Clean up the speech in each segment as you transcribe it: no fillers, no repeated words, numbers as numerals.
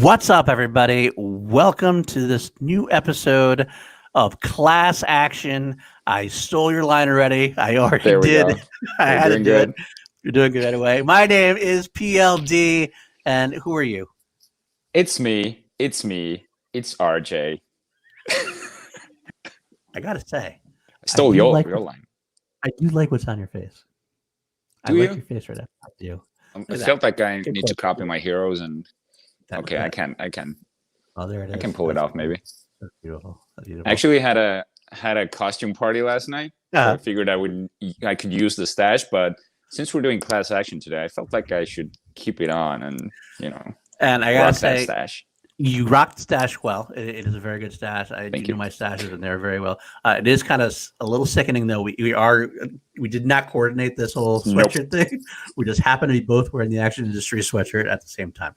What's up, everybody? Welcome to this new episode of Class Action. I stole your line already. I already There we did. go. I You're had to doing do good. it. You're doing good anyway. My name is PLD, and who are you? It's me. It's RJ. I gotta say, I stole do your like line. I do like what's on your face. I Do like you? your face right now. I do. I Look at felt that. like I Good need to close. copy my heroes, and That- okay, that- I can Oh, there it is. I can pull it That's off maybe. That's beautiful. That's I beautiful. actually had a costume party last night, so I figured I could use the stash, but since we're doing class action today, I felt like I should keep it on and and I gotta rock that say, stash. you rocked the stash well. It is a very good stash. I do know my stashes in there very well. It is kind of a little sickening though. We did not coordinate this whole sweatshirt thing. We just happen to be both wearing the Action Industry sweatshirt at the same time.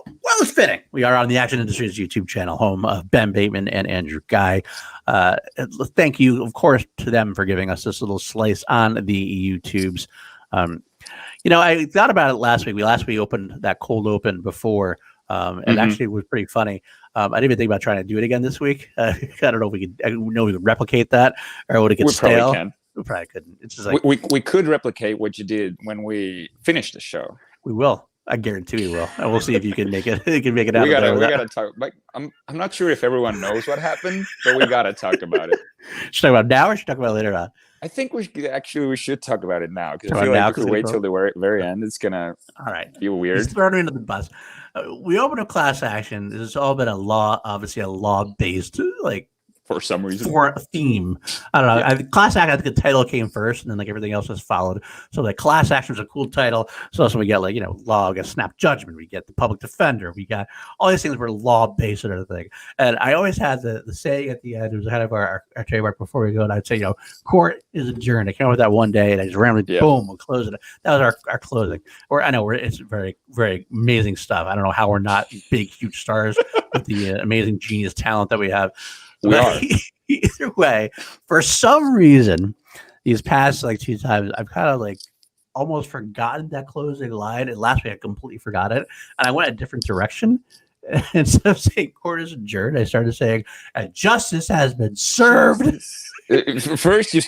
Well, it's fitting. We are on the Action Industries YouTube channel, home of Ben Bateman and Andrew Guy. Thank you, of course, to them for giving us this little slice on the YouTubes. I thought about it last week. We opened that cold open before. It actually was pretty funny. I didn't even think about trying to do it again this week. I don't know if we could replicate that, or would it get stale? Probably can. We probably couldn't. It's just like we could replicate what you did when we finished the show. We will. I guarantee we will, and we'll see if you can make it. You can make it out. We gotta talk. Like, I'm not sure if everyone knows what happened, but we gotta talk about it. Should talk about it now, or should talk about it later on? I think we should talk about it now, because I feel like if we wait till the very end, it's gonna feel weird. He's thrown me into the bus. We opened a class action. This has all been obviously a law-based, for some reason, for a theme. I don't know. Yeah. Class action, I think the title came first, and then everything else has followed. So class action is a cool title. So we get law, we get snap judgment, we get the public defender, we got all these things were law-based and everything. And I always had the saying at the end. It was kind of our trademark before we go, and I'd say, court is adjourned. I came up with that one day, and I just randomly boom, we'll close it. That was our closing. It's very, very amazing stuff. I don't know how we're not big, huge stars with the amazing genius talent that we have. We are. Either way, for some reason, these past 2 times, I've kind of almost forgotten that closing line. And last week, I completely forgot it, and I went a different direction. Instead of saying court is adjourned, I started saying justice has been served. First, you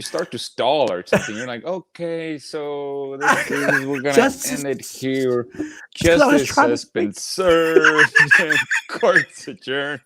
start to stall or something. You're like, okay, so we're gonna end it here. Justice has been served. Court's adjourned.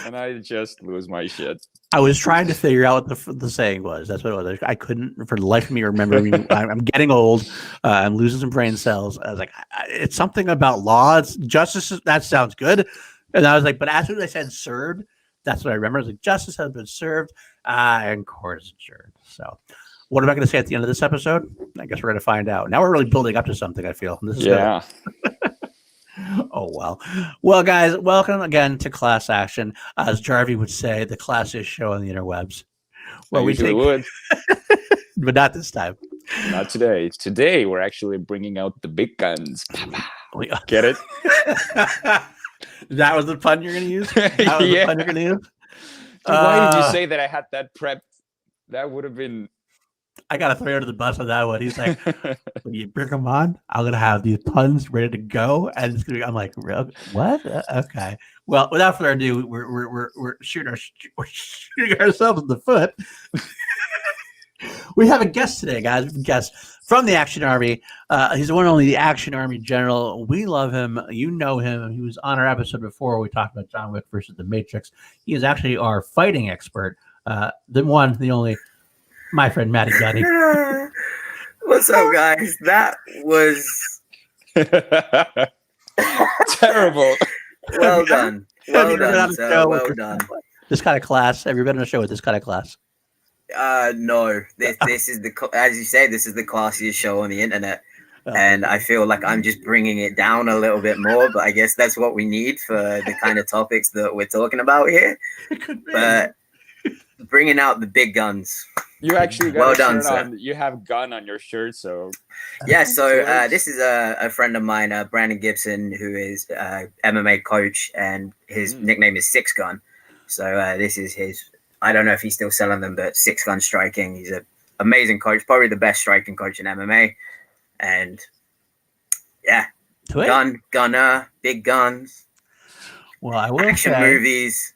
And I just lose my shit. I was trying to figure out what the saying was. That's what it was. I couldn't, for the life of me, remember. I'm getting old. I'm losing some brain cells. I was like, it's something about law. It's justice. That sounds good. And I was like, but as soon as I said served, that's what I remember. I was like, justice has been served, and court is adjourned. So, what am I going to say at the end of this episode? I guess we're going to find out. Now we're really building up to something, I feel. This is good. Oh, well, guys, welcome again to Class Action. As Jarvie would say, the classiest show on the interwebs. Well, we would, but not this time. Not today. Today, we're actually bringing out the big guns. Get it? That was the pun you're going to use? That was the pun you're going to use? Dude, why did you say that I had that prepped? That would have been... I got to throw you under the bus on that one. He's like, when you bring them on, I'm going to have these puns ready to go. And it's gonna be, I'm like, what? Okay. Well, without further ado, we're shooting ourselves in the foot. We have a guest today, guys. We have a guest from the Action Army. He's the one and only the Action Army General. We love him. You know him. He was on our episode before. We talked about John Wick versus the Matrix. He is actually our fighting expert. The one, the only, my friend Matty Gunny. What's up, guys? That was terrible. Well done. Well done, sir. Well done. This kind of class. Have you been on a show with this kind of class? No. This is as you say, this is the classiest show on the internet. And I feel like I'm just bringing it down a little bit more, but I guess that's what we need for the kind of topics that we're talking about here. But bringing out the big guns. You actually got well a done, shirt on. You have gun on your shirt, so yeah. So this is a friend of mine, Brandon Gibson, who is MMA coach, and his nickname is Six Gun. So this is his. I don't know if he's still selling them, but Six Gun Striking. He's an amazing coach, probably the best striking coach in MMA. And yeah, Gunner, big guns. Well, I will action say, movies.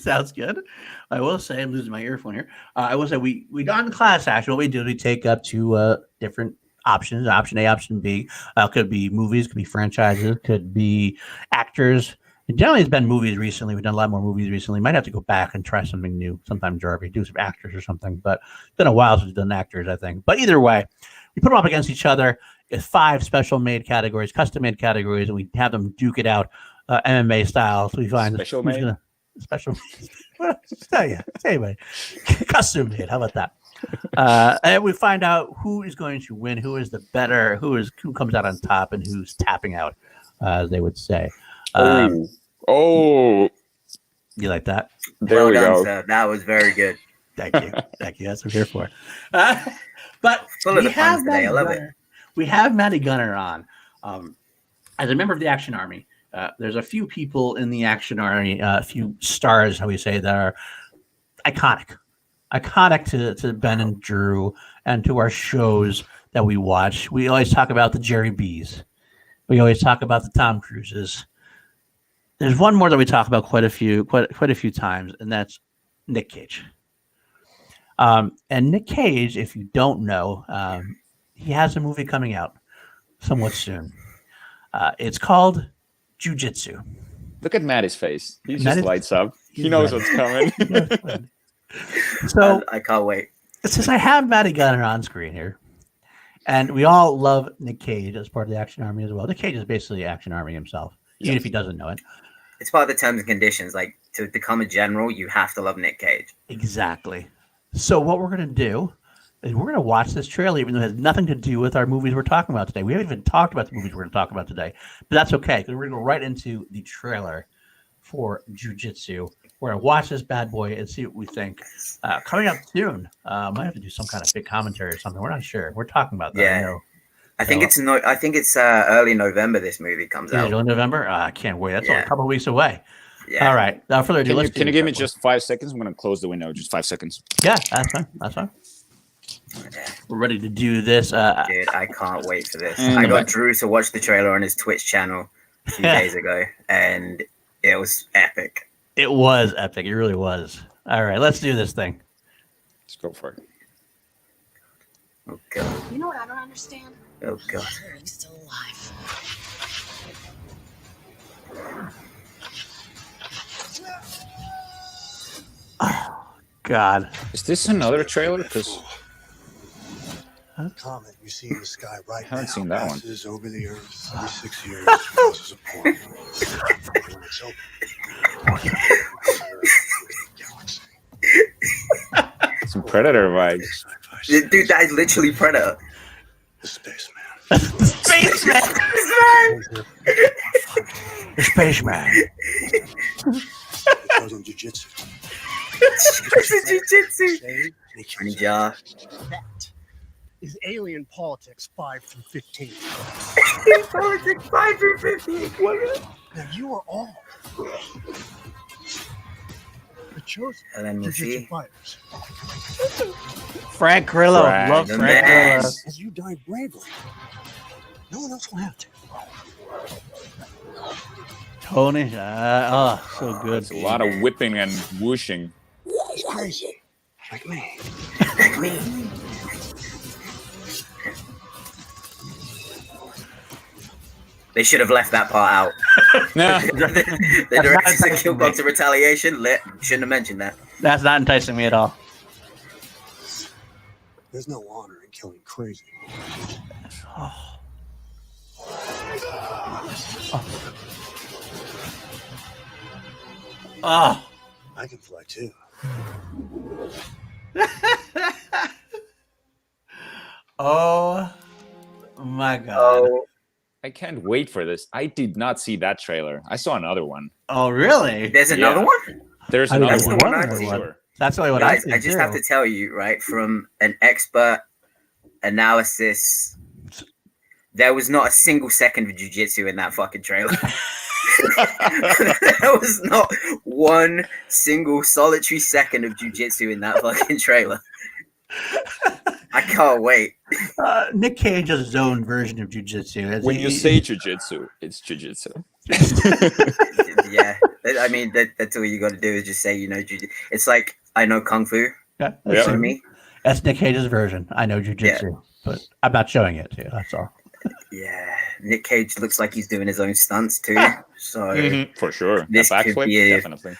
Sounds good. I will say, I'm losing my earphone here. I will say we on class action. What we do, we take up to different options: option A, option B. Could be movies, could be franchises, could be actors. It generally has been movies recently. We've done a lot more movies recently. Might have to go back and try something new sometime, Jarvie, do some actors or something. But it's been a while since we've done actors, I think. But either way, we put them up against each other. It's 5 special made categories, custom made categories, and we have them duke it out MMA style. So we find special made. Special. Say anyway, custom made. How about that? And we find out who is going to win, who is the better, who comes out on top, and who's tapping out, as they would say. You like that? There we go. Sir. That was very good. Thank you. That's what I'm here for. But full of the fun today. I love it. We have Matty Gunner on. As a member of the Action Army, there's a few people in the Action Army, a few stars, how we say, that are iconic to Ben and Drew and to our shows that we watch. We always talk about the Jerry B's. We always talk about the Tom Cruises. There's one more that we talk about quite a few times, and that's Nick Cage. And Nick Cage, if you don't know, he has a movie coming out somewhat soon. It's called Jiu-Jitsu. Look at Matty's face. He just lights up. He knows what's coming. So I can't wait. Since I have Matty Gunner on screen here, and we all love Nick Cage as part of the Action Army as well. Nick Cage is basically the Action Army himself, even if he doesn't know it. It's part of the terms and conditions. Like, to become a general, you have to love Nick Cage. Exactly. So what we're going to do is we're going to watch this trailer, even though it has nothing to do with our movies we're talking about today. We haven't even talked about the movies we're going to talk about today, but that's okay, because we're going to go right into the trailer for Jiu-Jitsu. We're going to watch this bad boy and see what we think. Coming up soon, might have to do some kind of big commentary or something. We're not sure. We're talking about that. Yeah. I think it's early November. This movie comes out. Early November. I can't wait. That's only a couple of weeks away. Yeah. All right. Without further ado, can you give me just 5 seconds? I'm going to close the window. Just 5 seconds. Yeah, that's fine. We're ready to do this. Dude, I can't wait for this. I got Drew to watch the trailer on his Twitch channel a few days ago, and it was epic. It was epic. It really was. All right, let's do this thing. Let's go for it. Oh, God. You know what I don't understand? Oh, God. How are you still alive? Oh, God. Is this another trailer? Because comet you see in the sky right now. I haven't seen that one. Passes over the Earth every 6 years. Causes a point. When it's open, galaxy. Some Predator vibes. Dude, that is literally Predator. The spaceman. The spaceman. The spaceman. It goes on jiu-jitsu. Jiu-jitsu. Ninja. That is Alien Politics 5-15. Politics 5-15. Now you are all the chosen And then we'll jiu-jitsu see. fighters. Frank Grillo. Love the Frank man. Grillo. As you die bravely, no one else will have to. Tony. So good. It's a lot of whipping and whooshing. He's crazy, like me. Like me. They should have left that part out. Nah. The director said Kickboxer Retaliation. Shouldn't have mentioned that. That's not enticing me at all. There's no honor in killing crazy. Oh. Oh. I can fly too. Oh my God. Oh, I can't wait for this. I did not see that trailer. I saw another one. Oh, really? there's another Yeah. one? There's I another didn't one. know that I'm one. sure. That's only what Guys, I I just have to tell you, right, from an expert analysis, there was not a single second of jiu-jitsu in that fucking trailer. There was not one single solitary second of jiu-jitsu in that fucking trailer. I can't wait. Nick Cage has his own version of jujitsu. When you say jujitsu, it's jujitsu. Yeah, I mean that's all you got to do is just say it's like I know kung fu. Yeah, For me, that's Nick Cage's version. I know jujitsu, but I'm not showing it to you. That's all. Yeah, Nick Cage looks like he's doing his own stunts too. So for sure, this could be definitely.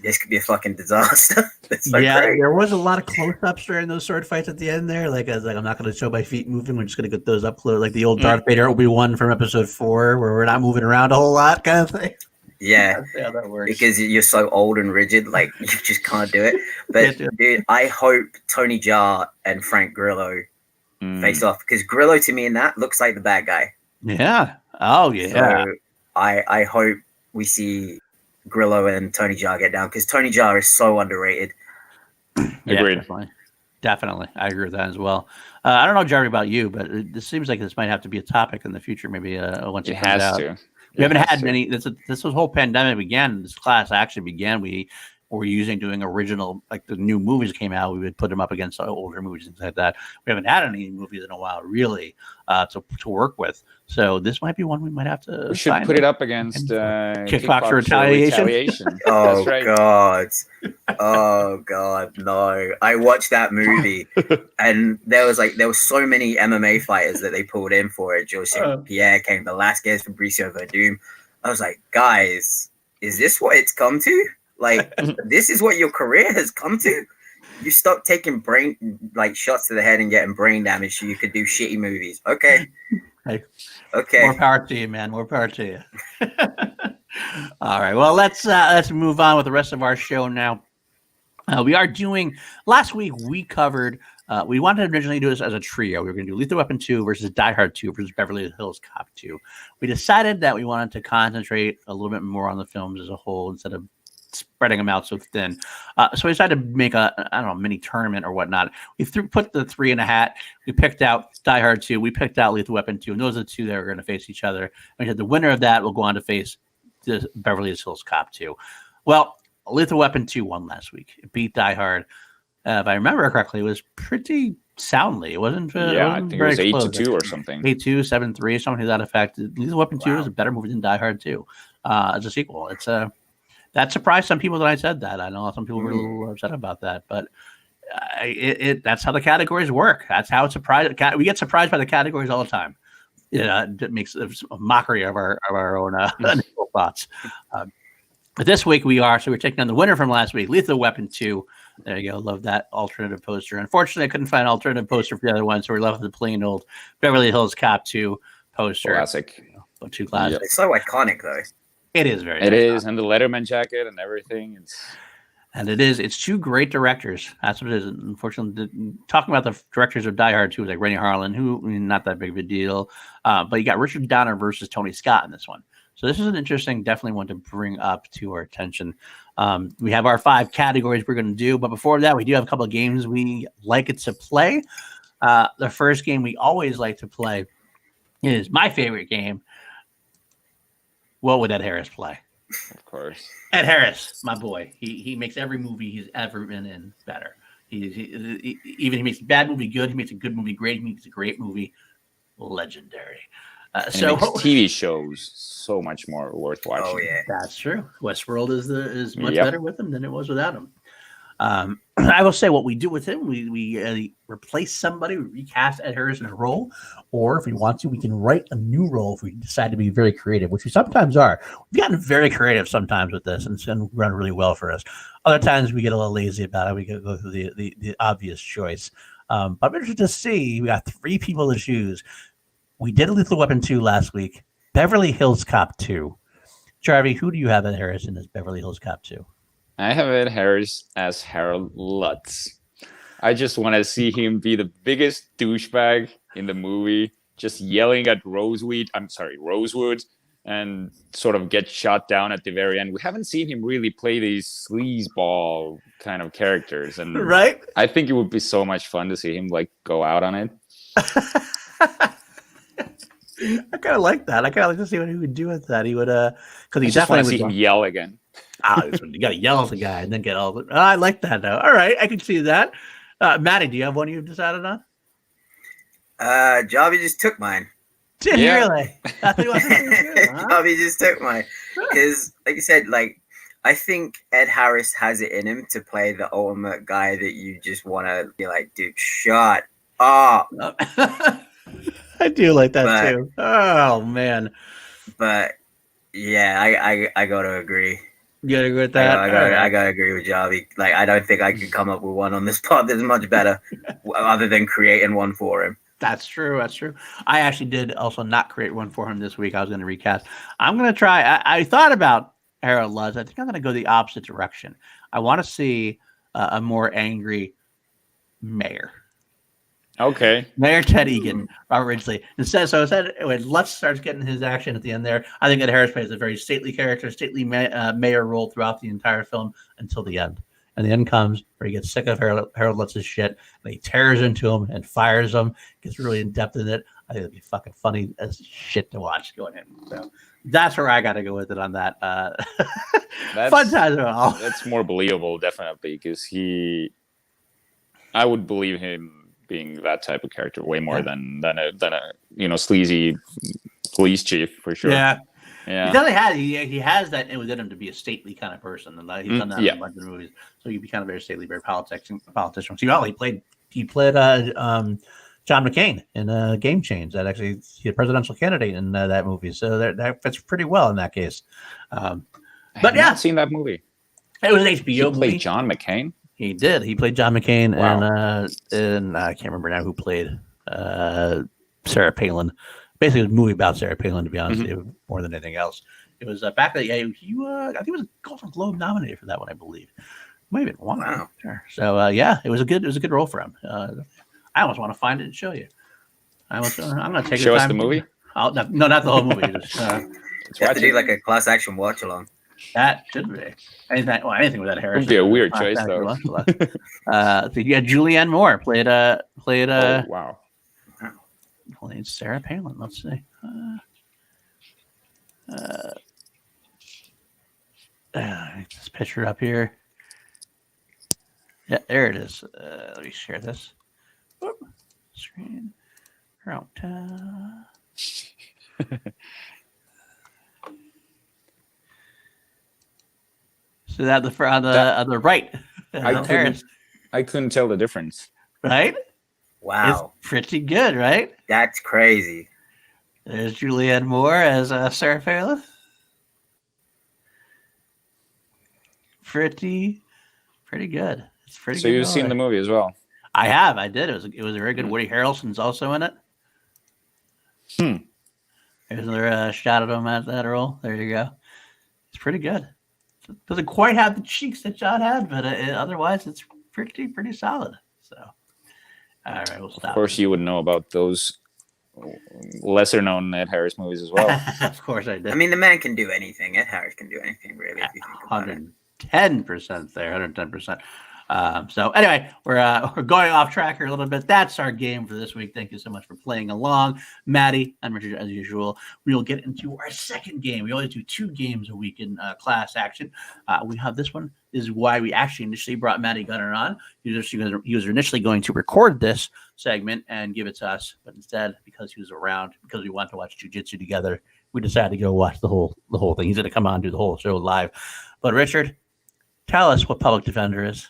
This could be a fucking disaster. Great. There was a lot of close-ups during those sword fights at the end there. Like, I was like, I'm not going to show my feet moving. We're just going to get those up close, like the old Darth Vader Obi-Wan from episode 4, where we're not moving around a whole lot, kind of thing. Yeah, that's how that works. Because you're so old and rigid, like you just can't do it. But dude, I hope Tony Jaa and Frank Grillo face off, because Grillo to me in that looks like the bad guy. Yeah. Oh yeah. So I hope we see Grillo and Tony Jaa get down, because Tony Jaa is so underrated. Agreed. Definitely. I agree with that as well. I don't know, Jeremy, about you, but it seems like this might have to be a topic in the future. Maybe once it comes out. We haven't had many. This whole pandemic began. This class actually began. We were doing original, like the new movies came out. We would put them up against older movies and things like that. We haven't had any movies in a while, really, to work with. So this might be one we might have to. We should put it up against Kickboxer Retaliation. Oh That's right. God! Oh God! No! I watched that movie, and there was so many MMA fighters that they pulled in for it. George St. Pierre, Cain Velasquez, Fabricio Verdum. I was like, guys, is this what it's come to? Like, this is what your career has come to? You stop taking shots to the head and getting brain damage so you could do shitty movies. Okay. Hey, okay. More power to you, man. More power to you. All right. Well, let's move on with the rest of our show now. We are doing. Last week we covered. We wanted to originally do this as a trio. We were going to do Lethal Weapon 2 versus Die Hard 2 versus Beverly Hills Cop 2. We decided that we wanted to concentrate a little bit more on the films as a whole instead of spreading them out so thin. So we decided to make a mini tournament or whatnot. We put the 3 in a hat. We picked out Die Hard 2. We picked out Lethal Weapon 2. And those are the two that are going to face each other. We said the winner of that will go on to face the Beverly Hills Cop 2. Well, Lethal Weapon 2 won last week. It beat Die Hard. If I remember correctly, it was pretty soundly. It wasn't. I think it was 8-2 or something. 8-2, 7-3, something to that effect. Lethal Weapon 2 is a better movie than Die Hard 2 as a sequel. It's that surprised some people that I said that. I know some people were a little upset about that, but that's how the categories work. That's how it's surprised. We get surprised by the categories all the time. It makes a mockery of our own initial thoughts. But this week we're taking on the winner from last week, Lethal Weapon 2. There you go. Love that alternative poster. Unfortunately, I couldn't find an alternative poster for the other one, so we're left with the plain old Beverly Hills Cop 2 poster. Classic. Two classics. It's so iconic, though. It is very. It is, and the Letterman jacket and everything. It's two great directors. That's what it is. Unfortunately, talking about the directors of Die Hard 2 was like Rennie Harlan, who not that big of a deal. But you got Richard Donner versus Tony Scott in this one. So this is an interesting, definitely one to bring up to our attention. We have our 5 categories we're going to do. But before that, we do have a couple of games we like it to play. The first game we always like to play is my favorite game. What would Ed Harris play? Of course. Ed Harris, my boy. He makes every movie he's ever been in better. He makes a bad movie good. He makes a good movie great. He makes a great movie legendary. So makes TV shows so much more worth watching. Oh yeah, that's true. Westworld is much better with him than it was without him. I will say what we do with him, we replace somebody, we recast Ed Harris in a role, or if we want to, we can write a new role if we decide to be very creative, which we sometimes are. We've gotten very creative sometimes with this and run really well for us. Other times we get a little lazy about it. We go through the obvious choice. But I'm interested to see, we got 3 people to choose. We did Lethal Weapon 2 last week. Beverly Hills Cop 2. Jarvie, who do you have Ed Harris in as Beverly Hills Cop 2? I have Ed Harris as Harold Lutz. I just want to see him be the biggest douchebag in the movie, just yelling at Rosewood, and sort of get shot down at the very end. We haven't seen him really play these sleazeball kind of characters, and right? I think it would be so much fun to see him go out on it. I kind of like that. I kind of like to see what he would do with that. He would, because he definitely see him yell again. You got to yell at the guy and then get all. I like that though. All right, I can see that. Maddie, do you have one you've decided on? Jarvie just took mine. Did he really? I think it was Jarvie just took mine. Because, like you said, like, I think Ed Harris has it in him to play the ultimate guy that you just want to be like, dude, shut up. I do like that too. Oh, man. But, yeah, I got to agree. You gotta agree with that? I gotta agree with Jarvie. Like, I don't think I could come up with one on this pod that's much better, other than creating one for him. That's true. That's true. I actually did also not create one for him this week. I was going to recast. I'm going to try. I thought about Harold Lutz. I think I'm going to go the opposite direction. I want to see a more angry mayor. Okay. Mayor Ted Egan, Robert Ridgely. Instead, when Lutz starts getting his action at the end there, I think Ed Harris plays a very stately character, stately mayor role throughout the entire film until the end. And the end comes where he gets sick of Harold Lutz's shit, and he tears into him and fires him, gets really in depth in it. I think it'd be fucking funny as shit to watch going in. So that's where I got to go with it on that. Fun times at all. That's more believable, definitely, because I would believe him being that type of character way more than a sleazy police chief for sure. Yeah. He definitely he has that within him to be a stately kind of person, and he's done that in a bunch of movies. So he'd be kind of very stately, very politician. So he played John McCain in Game Change. That actually he's a presidential candidate in that movie. So that fits pretty well in that case. But I've not seen that movie. It was an HBO he movie. Played John McCain. He did. He played John McCain, wow. and I can't remember now who played Sarah Palin. Basically, it was a movie about Sarah Palin, to be honest, more than anything else. It was back then. I think he was a Golden Globe nominated for that one, I believe. Might have been one. Wow. Sure. So it was a good role for him. I almost want to find it and show you. I'm going to take show us the movie. No, not the whole movie. Just, you have to do like a class action watch along. That should be anything with that Harris. Would be a weird choice though. So you had Julianne Moore played. Oh, wow. Played Sarah Palin. Let's see. This picture up here. Yeah, there it is. Let me share this. Whoop. Screen. Out. So that on the right. I couldn't tell the difference. Right? Wow. It's pretty good, right? That's crazy. There's Julianne Moore as Sarah Palin. Pretty good. It's pretty good. So you've seen the movie as well? I have. I did. It was very good. Woody Harrelson's also in it. There's another shot of him at that role. There you go. It's pretty good. It doesn't quite have the cheeks that John had, but otherwise it's pretty solid. So, all right, we'll stop. Of course, you would know about those lesser known Ed Harris movies as well. Of course, I did. I mean, the man can do anything. Ed Harris can do anything, really. If you think about it. 110% there, 110%. So anyway, we're going off track here a little bit. That's our game for this week. Thank you so much for playing along, Maddie. I'm Richard, as usual. We'll get into our second game. We always do 2 games a week in class action. We have this one. This is why we actually initially brought Maddie Gunner on. He was initially going to record this segment and give it to us, but instead, because he was around, because we wanted to watch jiu-jitsu together, we decided to go watch the whole thing. He's going to come on and do the whole show live. But Richard, tell us what public defender is.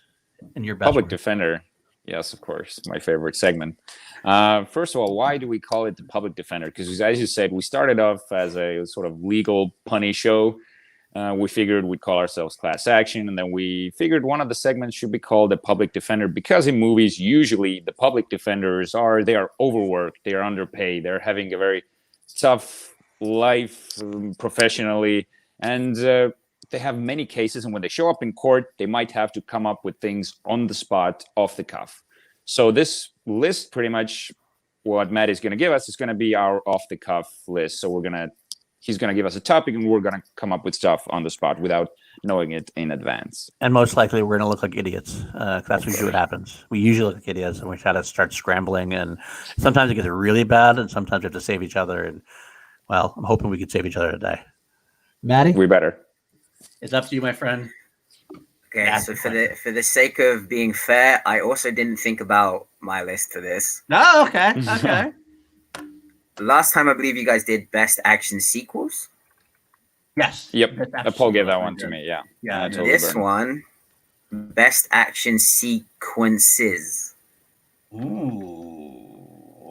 And your best public defender, yes, of course, my favorite segment. First of all, why do we call it the public defender? Because as you said, we started off as a sort of legal punny show. We figured we'd call ourselves Class Action, and then we figured one of the segments should be called the public defender, because in movies, usually the public defenders are overworked, they are underpaid, they're having a very tough life professionally, and they have many cases, and when they show up in court, they might have to come up with things on the spot, off the cuff. So this list, pretty much what Matt is going to give us, is going to be our off the cuff list. So he's going to give us a topic, and we're going to come up with stuff on the spot without knowing it in advance. And most likely we're going to look like idiots. That's usually what happens. We usually look like idiots, and we try to start scrambling, and sometimes it gets really bad, and sometimes we have to save each other. And well, I'm hoping we can save each other today. Maddie? We better. It's up to you, my friend. Okay, so for the sake of being fair, I also didn't think about my list for this. Oh, okay. last time I believe you guys did best action sequels. Yes. Yep. Paul gave that one to me. Yeah. Yeah. Totally This burned. one, best action sequences.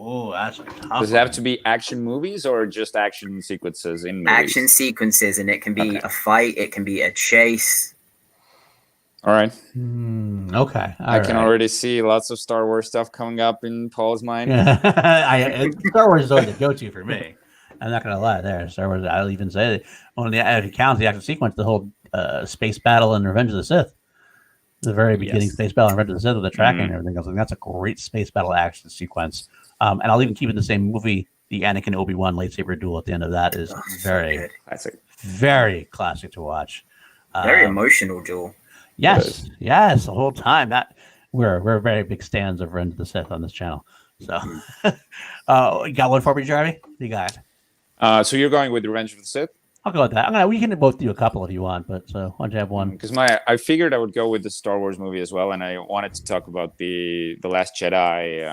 Ooh, that's a tough Does it have to be action movies or just action sequences in movies? Action sequences, and it can be a fight, it can be a chase. All right. Okay. I can already see lots of Star Wars stuff coming up in Paul's mind. Star Wars is always the go-to for me. I'm not gonna lie. There, Star Wars. I'll even say that on the if it counts the action sequence, the whole space battle in Revenge of the Sith, the very beginning space battle in Revenge of the Sith with the tracking and everything else. That's a great space battle action sequence. And I'll even keep it in the same movie. The Anakin Obi-Wan lightsaber duel at the end of that is very classic, very classic to watch. Very emotional duel. Yes, the whole time that we're very big stands of Revenge of the Sith on this channel. So, you got one for me, Jeremy? You got? So you're going with Revenge of the Sith? I'll go with that. We can both do a couple if you want, but why don't you have one? Because I figured I would go with the Star Wars movie as well, and I wanted to talk about the Last Jedi,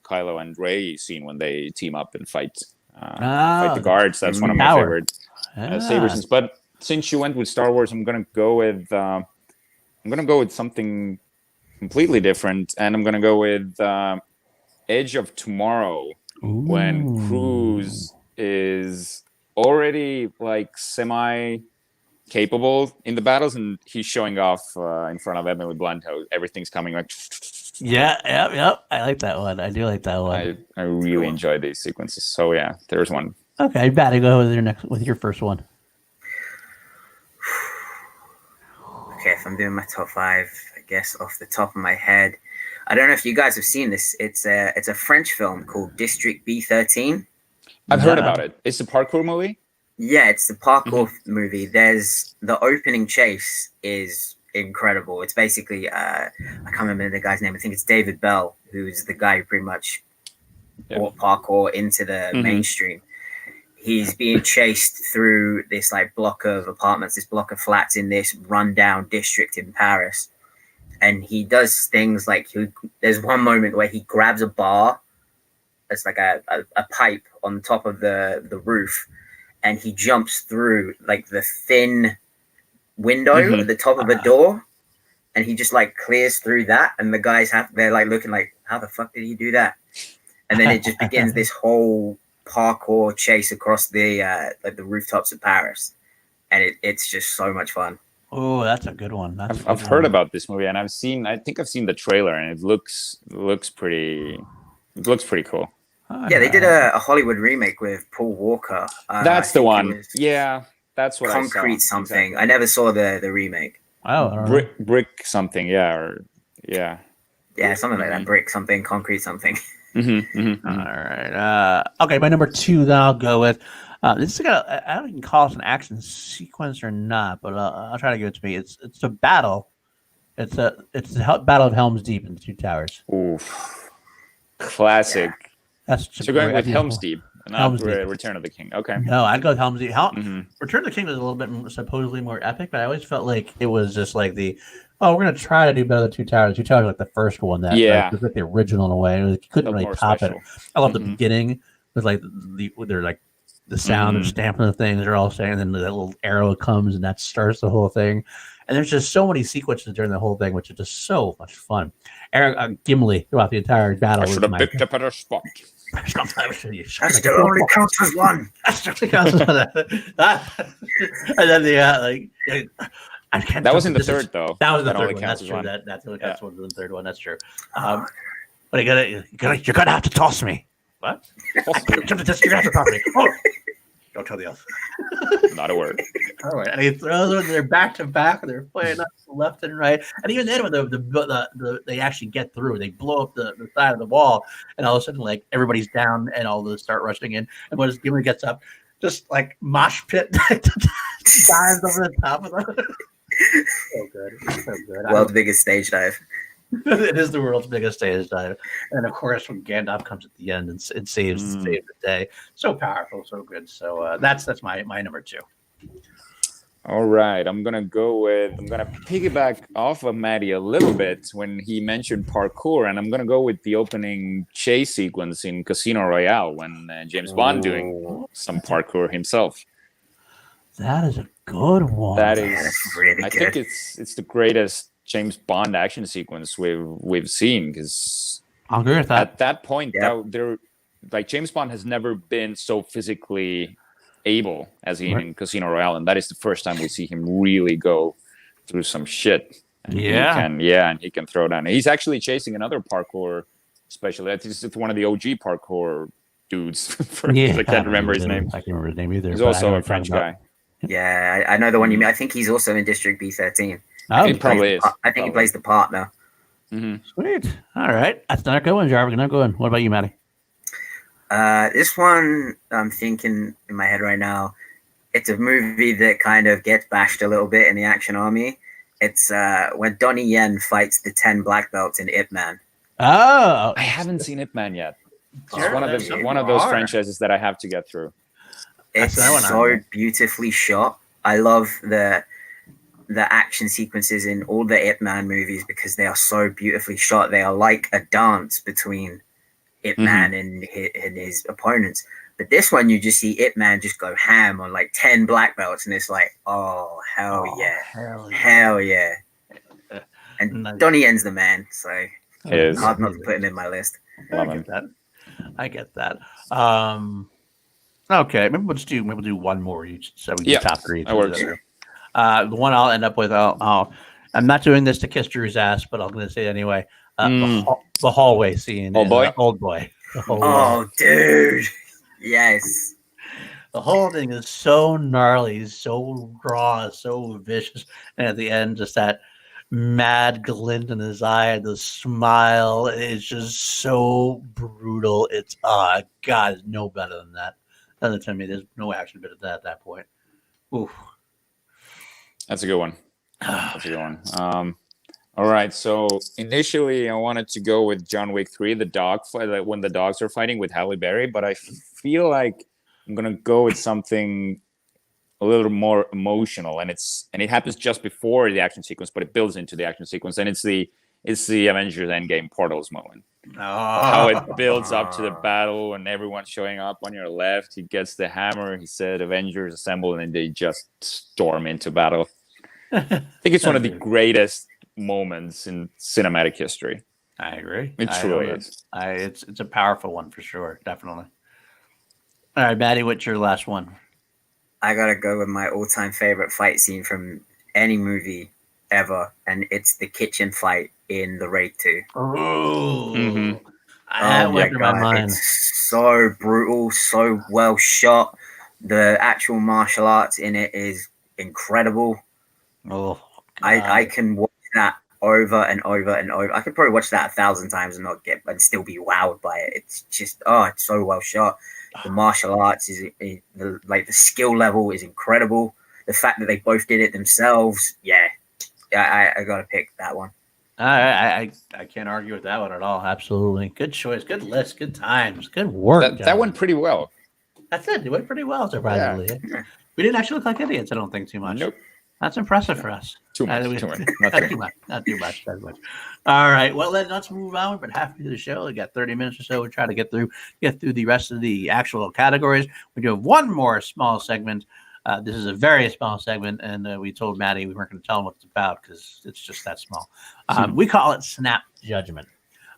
Kylo and Rey scene when they team up and fight the guards. That's one of my favorite saber scenes. But since you went with Star Wars, I'm gonna go with something completely different, and I'm gonna go with Edge of Tomorrow. Ooh. When Cruz is already like semi capable in the battles, and he's showing off in front of Emily Blunt how everything's coming like. Yep. I like that one. I do like that one. I really enjoy these sequences. So yeah, there's one. Okay, Batty, go with your first one. Okay, if I'm doing my top 5, I guess off the top of my head, I don't know if you guys have seen this. It's a French film called District B13. I've heard about it. It's a parkour movie? Yeah, it's the parkour movie. There's the opening chase is incredible. It's basically I can't remember the guy's name. I think it's David Bell, who's the guy who pretty much brought parkour into the mainstream. He's being chased through this like block of apartments, this block of flats in this rundown district in Paris. And he does things like there's one moment where he grabs a bar. It's like a pipe on top of the roof, and he jumps through like the thin window at the top of a door, and he just like clears through that, and the guys they're like looking like, how the fuck did he do that? And then it just begins this whole parkour chase across the like the rooftops of Paris, and it's just so much fun. Oh, that's a good one. I've heard about this movie, and I think I've seen the trailer, and it looks pretty cool. Yeah, they did a Hollywood remake with Paul Walker. That's the one. Yeah, that's what Concrete I saw. something. Exactly. I never saw the remake. Oh, brick something. Yeah, Yeah, something like that. Brick something, concrete something. All right. Okay, my number 2 that I'll go with. This is I don't even call it an action sequence or not, but I'll try to give it to me. It's a battle. It's the Battle of Helm's Deep in the Two Towers. Oof. Classic. Yeah. So you're going with Helm's Deep, not Return of the King. Okay. No, I'd go with Helm's Deep. Return of the King was a little bit supposedly more epic, but I always felt like it was just like we're going to try to do better than Two Towers. Two Towers was like the first one that was like the original in a way. You couldn't really top it. I love the beginning with like they're like the sound of stamping the things they're all saying, and then that little arrow comes and that starts the whole thing. And there's just so many sequences during the whole thing, which is just so much fun. Gimli throughout the entire battle. I should have picked a better spot. That still only counts as one. And then that was in the third, though. That was the third one. That's true. That's the third one. That's true. But you're gonna have to toss me. What? You're gonna have to toss me. Oh. Don't tell the elf. Not a word. All right. And he throws them. They're back to back. They're playing up left and right. And even then, when they actually get through, they blow up the side of the wall, and all of a sudden, like everybody's down, and all of them start rushing in. And when Gimli gets up, just like mosh pit dives over the top of them. So good. World's biggest stage dive. It is the world's biggest stage dive, and of course, when Gandalf comes at the end and saves the day, so powerful, so good. So that's my number 2. All right, I'm gonna piggyback off of Maddie a little bit when he mentioned parkour, and I'm gonna go with the opening chase sequence in Casino Royale when James Bond doing some parkour himself. That is a good one. That is, that's really I good. think it's the greatest James Bond action sequence we've seen, because I'll agree with that. At that point, James Bond has never been so physically able as he in Casino Royale, and that is the first time we see him really go through some shit. And he can throw down. He's actually chasing another parkour specialist. It's one of the OG parkour dudes. I can't remember his name. I can't remember his name either. He's also a French guy. Yeah, I know the one you mean. I think he's also in District B13. Oh, he probably is. I think he plays the partner. Mm-hmm. Sweet. All right. That's not a good one, Jarvis. Not good. What about you, Maddie? This one, I'm thinking in my head right now, it's a movie that kind of gets bashed a little bit in the action army. It's when Donnie Yen fights the 10 black belts in Ip Man. Oh, I haven't seen Ip Man yet. It's Sure, one of those franchises that I have to get through. It's so beautifully shot. I love the action sequences in all the Ip Man movies because they are so beautifully shot. They are like a dance between Ip Man and his opponents. But this one, you just see Ip Man just go ham on like 10 black belts, and it's like, oh, hell yeah. And Donnie Yen's the man, so hard not to put him in my list. I get that. Okay, maybe we'll do one more each, so we get top three. That works. The one I'll end up with, I'm not doing this to kiss Drew's ass, but I'm going to say it anyway. The hallway scene. Old Boy? Old Boy. Oh, dude. Yes. The whole thing is so gnarly, so raw, so vicious. And at the end, just that mad glint in his eye, the smile. It's just so brutal. It's, God, it's no better than that. Doesn't tell me there's no action bit at that point. Oof. That's a good one. All right. So initially, I wanted to go with John Wick 3, the dog fight, when the dogs are fighting with Halle Berry, but I feel like I'm gonna go with something a little more emotional, and it happens just before the action sequence, but it builds into the action sequence, and it's the Avengers Endgame Portals moment. How it builds up to the battle and everyone's showing up on your left. He gets the hammer. He said, "Avengers assemble," and then they just storm into battle. I think it's one of the greatest moments in cinematic history. I agree. It truly is. It's a powerful one for sure, definitely. All right, Maddie, what's your last one? I gotta go with my all-time favorite fight scene from any movie ever, and it's the kitchen fight in The Raid 2. Oh, I went through my mind. It's so brutal, so well shot. The actual martial arts in it is incredible. Oh, I can watch that over and over and over. I could probably watch that 1,000 times and still be wowed by it. It's just it's so well shot. The martial arts is the skill level is incredible. The fact that they both did it themselves, I gotta pick that one. I can't argue with that one at all. Absolutely, good choice, good list, good times, good work. That went pretty well. That's it. It went pretty well, surprisingly. Yeah. We didn't actually look like idiots. I don't think too much. Nope. That's impressive for us. Too much. Not too much. All right. Well, then let's move on. We're halfway through the show. We got 30 minutes or so. We'll try to get through the rest of the actual categories. We do have one more small segment. This is a very small segment, and we told Maddie we weren't going to tell him what it's about because it's just that small. We call it Snap Judgment.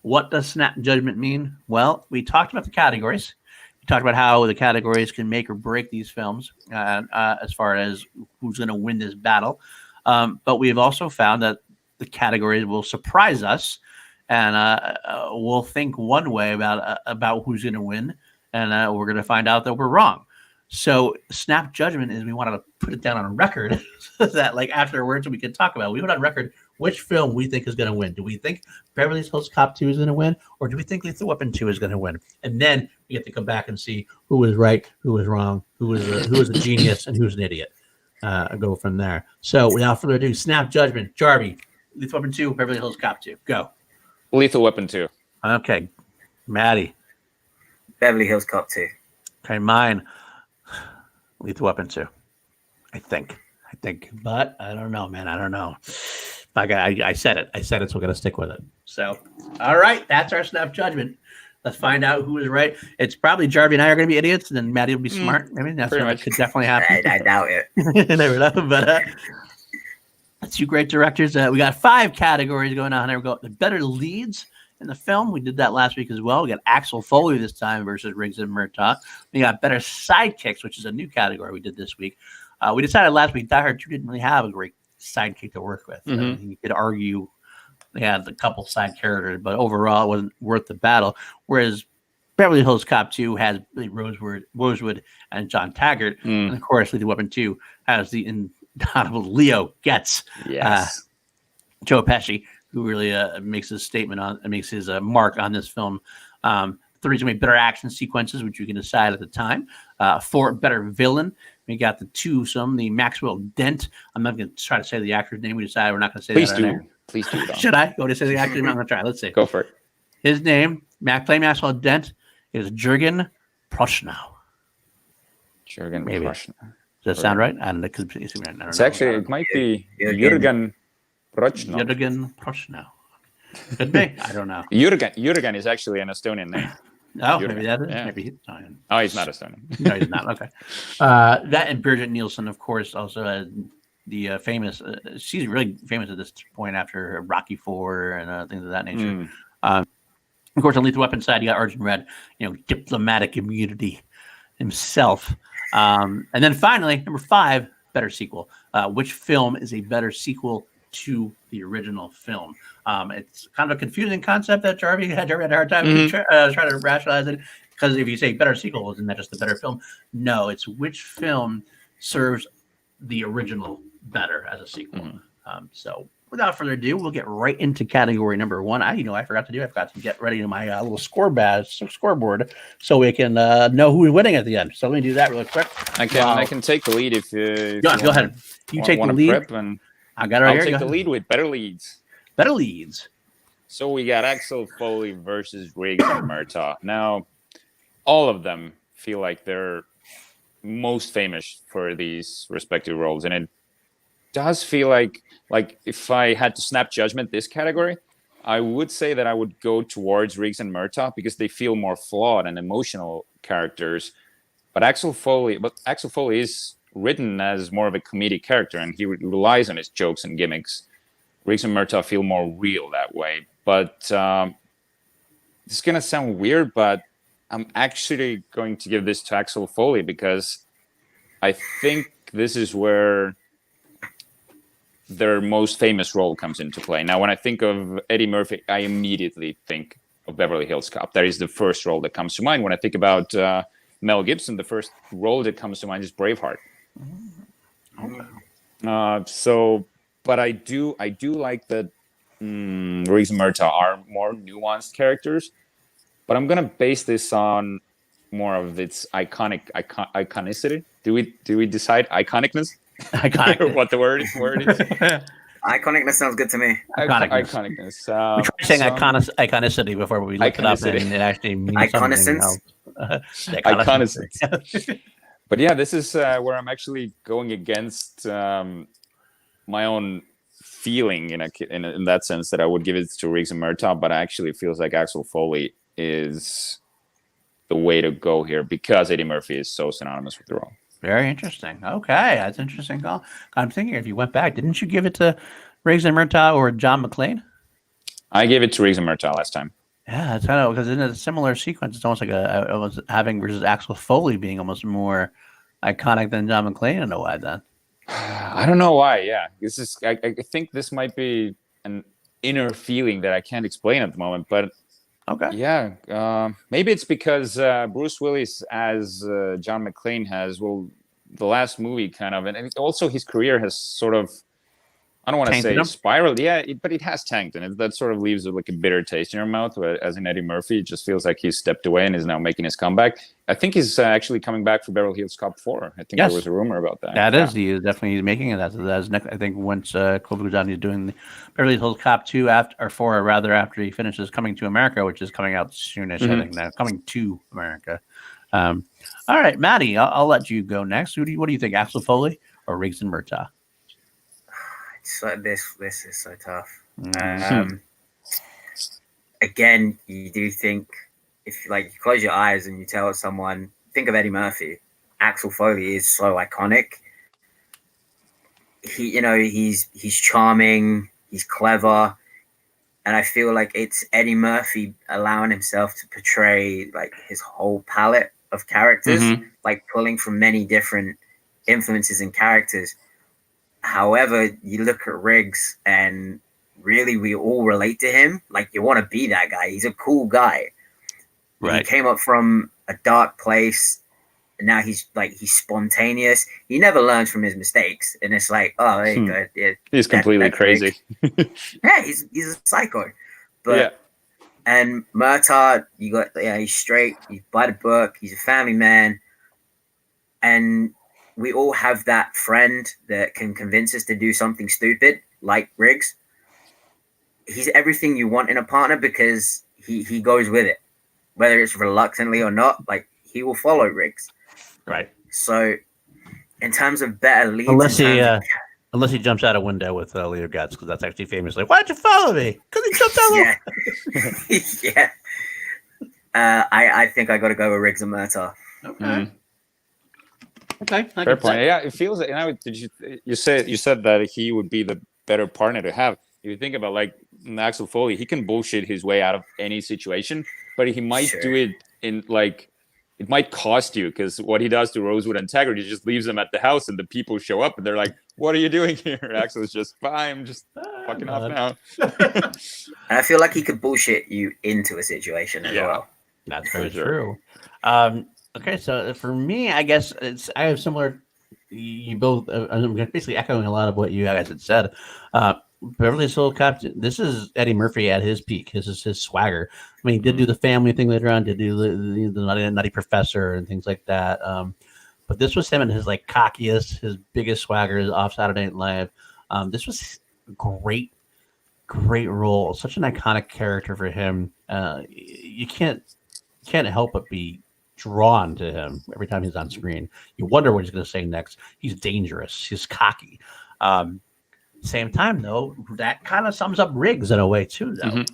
What does Snap Judgment mean? Well, we talked about the categories. We talked about how the categories can make or break these films as far as who's going to win this battle. But we've also found that the categories will surprise us, and we'll think one way about who's going to win, and we're going to find out that we're wrong. So Snap Judgment is we wanted to put it down on record so that like afterwards we can talk about it. We put on record which film we think is going to win. Do we think Beverly Hills Cop 2 is going to win, or do we think Lethal Weapon 2 is going to win? And then we get to come back and see who was right, who was wrong, who was a genius, and who's an idiot. Go from there. So without further ado, Snap Judgment. Jarvie, Lethal Weapon 2, Beverly Hills Cop 2. Go. Lethal Weapon 2. Okay. Maddie. Beverly Hills Cop 2. Okay, mine. Lethal Weapon 2. I think think, but I don't know, man. I don't know. I said it. So we're going to stick with it. So, all right. That's our snap judgment. Let's find out who is right. It's probably Jarvie and I are going to be idiots, and then Maddie will be smart. I mean, that's what could definitely happen. I doubt it. You never know. But two great directors. We got 5 categories going on here. We got the better leads in the film. We did that last week as well. We got Axel Foley this time versus Riggs and Murtaugh. We got better sidekicks, which is a new category we did this week. We decided last week that you didn't really have a great sidekick to work with. I mean, you could argue they had a couple side characters, but overall it wasn't worth the battle. Whereas Beverly Hills Cop 2 has Rosewood and John Taggart. And of course, Lethal Weapon 2 has the indomitable Leo Getz. Yes. Joe Pesci, who really makes his mark on this film. 3 is going to be better action sequences, which you can decide at the time. 4, better villain. We got the Maxwell Dent. I'm not going to try to say the actor's name. We decided we're not going to say that. Please do. Should I go to say the actor's name? I'm going to try. Let's see. Go for it. His name, Maxwell Dent, is Jürgen Prochnow. Jürgen Maybe. Prochnow. Does that sound right? I don't know. It's actually, it might be Jürgen Prochnow. Jürgen Prochnow. Could be. I don't know. Jürgen is actually an Estonian name. Oh, Jürgen. maybe that is. Yeah. Maybe he's Italian. Oh, he's not Estonian. No, he's not. Okay. That and Birgit Nielsen, of course, also the famous. She's really famous at this point after Rocky IV and things of that nature. Of course, on Lethal Weapon side, you got Arjun Red, diplomatic immunity himself. And then finally, number 5, better sequel. Which film is a better sequel to the original film? It's kind of a confusing concept that Jarvie had a hard time trying to rationalize it. Because if you say better sequel, isn't that just a better film? No, it's which film serves the original better as a sequel. So without further ado, we'll get right into category number 1. I forgot to get ready to my little scoreboard so we can know who's winning at the end. So let me do that really quick. I can take the lead if go ahead. You take the lead. I got it right here. I'll take the lead with better leads. Better leads. So we got Axel Foley versus Riggs and Murtaugh. Now, all of them feel like they're most famous for these respective roles, and it does feel like if I had to snap judgment this category, I would say that I would go towards Riggs and Murtaugh because they feel more flawed and emotional characters. But Axel Foley is written as more of a comedic character, and he relies on his jokes and gimmicks. Riggs and Murtaugh feel more real that way. But it's going to sound weird, but I'm actually going to give this to Axel Foley because I think this is where their most famous role comes into play. Now, when I think of Eddie Murphy, I immediately think of Beverly Hills Cop. That is the first role that comes to mind. When I think about Mel Gibson, the first role that comes to mind is Braveheart. But I do like that Riggs and Murtaugh are more nuanced characters. But I'm gonna base this on more of its iconicity. Do we decide iconicness? Iconic. What the word is? Iconicness sounds good to me. Iconicness. We tried saying iconicity before we looked it up, and it actually means Iconicence. Iconicence. But yeah, this is where I'm actually going against my own feeling in that sense that I would give it to Riggs and Murtaugh, but actually it feels like Axel Foley is the way to go here because Eddie Murphy is so synonymous with the role. Very interesting. Okay, that's interesting. I'm thinking if you went back, didn't you give it to Riggs and Murtaugh or John McClane? I gave it to Riggs and Murtaugh last time. Yeah, it's kind of because in a similar sequence, it's almost like I was having versus Axel Foley being almost more iconic than John McClane in a way. Then I don't know why. Yeah, this is. I think this might be an inner feeling that I can't explain at the moment, but. Okay. Yeah, maybe it's because Bruce Willis as John McClane has, the last movie kind of, and also his career has sort of, I don't want to say spiraled, but it has tanked, and that sort of leaves like a bitter taste in your mouth. As in Eddie Murphy, it just feels like he's stepped away and is now making his comeback. I think he's actually coming back for Beverly Hills Cop 4. I think there was a rumor about that. That is, he is definitely making it. That's next. I think once COVID goes down, he's doing the Beverly Hills Cop 2 after he finishes Coming to America, which is coming out soonish. I think now Coming to America. All right, Maddie, I'll let you go next. What do you think, Axel Foley or Riggs and Murtaugh? So this is so tough. Again, you do think if like you close your eyes and you tell someone, think of Eddie Murphy. Axel Foley is so iconic. He's charming, he's clever, and I feel like it's Eddie Murphy allowing himself to portray like his whole palette of characters, like pulling from many different influences and characters. However, you look at Riggs and really we all relate to him. Like you want to be that guy. He's a cool guy. Right. He came up from a dark place. And now he's spontaneous. He never learns from his mistakes. And it's like, oh, there you go. Yeah, he's completely crazy. Yeah, he's a psycho. But and Murtaugh, he's straight, he's by the book, he's a family man. And we all have that friend that can convince us to do something stupid, like Riggs. He's everything you want in a partner because he goes with it. Whether it's reluctantly or not, like he will follow Riggs. Right. So, in terms of better leads, unless he jumps out a window with Leo Getz, because that's actually famous. Like, why'd you follow me? Because he jumped out. Yeah. I think I got to go with Riggs and Murtaugh. Okay. Okay. Fair point. Yeah, it feels. And you said that he would be the better partner to have. If you think about like Axel Foley, he can bullshit his way out of any situation, but he might do it in like. It might cost you because what he does to Rosewood and Taggart, he just leaves them at the house and the people show up and they're like, what are you doing here? Axel's just fine. I'm just fucking off now. And I feel like he could bullshit you into a situation as well. That's very true. Okay, so for me, I guess I have similar. You both. I'm basically echoing a lot of what you guys had said. Beverly Hills Cop. This is Eddie Murphy at his peak. This is his swagger. I mean, he did do the family thing later on. Did do the nutty professor and things like that. But this was him and his like cockiest, his biggest swagger off Saturday Night Live. This was a great role. Such an iconic character for him. You can't help but be drawn to him every time he's on screen. You wonder what he's going to say next. He's dangerous. He's cocky. Same time, though, that kind of sums up Riggs in a way, too, though.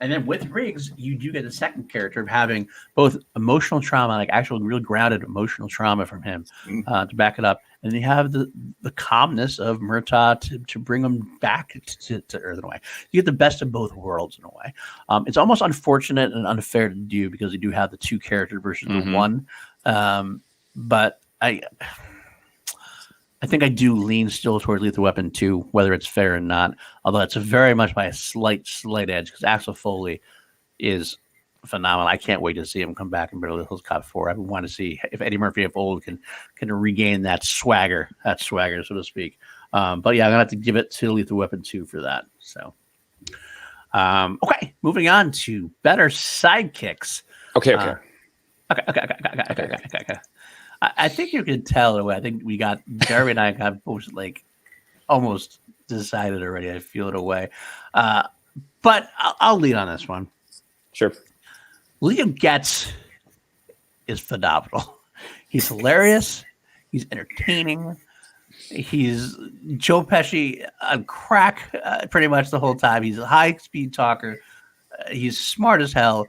And then with Riggs, you do get the second character of having both emotional trauma, like actual real grounded emotional trauma from him to back it up. And you have the calmness of Murtaugh to bring him back to Earth in a way. You get the best of both worlds in a way. It's almost unfortunate and unfair to do because you do have the two characters versus the one. But I think I do lean still towards Lethal Weapon 2, whether it's fair or not. Although it's very much by a slight edge because Axel Foley is phenomenal. I can't wait to see him come back in Beverly Hills Cop 4. I want to see if Eddie Murphy of old can regain that swagger, so to speak. But yeah, I'm gonna have to give it to Lethal Weapon 2 for that. So, okay, moving on to better sidekicks. Okay. I think you can tell the way. I think we got Jeremy and I got both like almost decided already. I feel it away, but I'll lead on this one. Sure. Leo Getz is phenomenal. He's hilarious. He's entertaining. He's Joe Pesci on crack pretty much the whole time. He's a high-speed talker. He's smart as hell.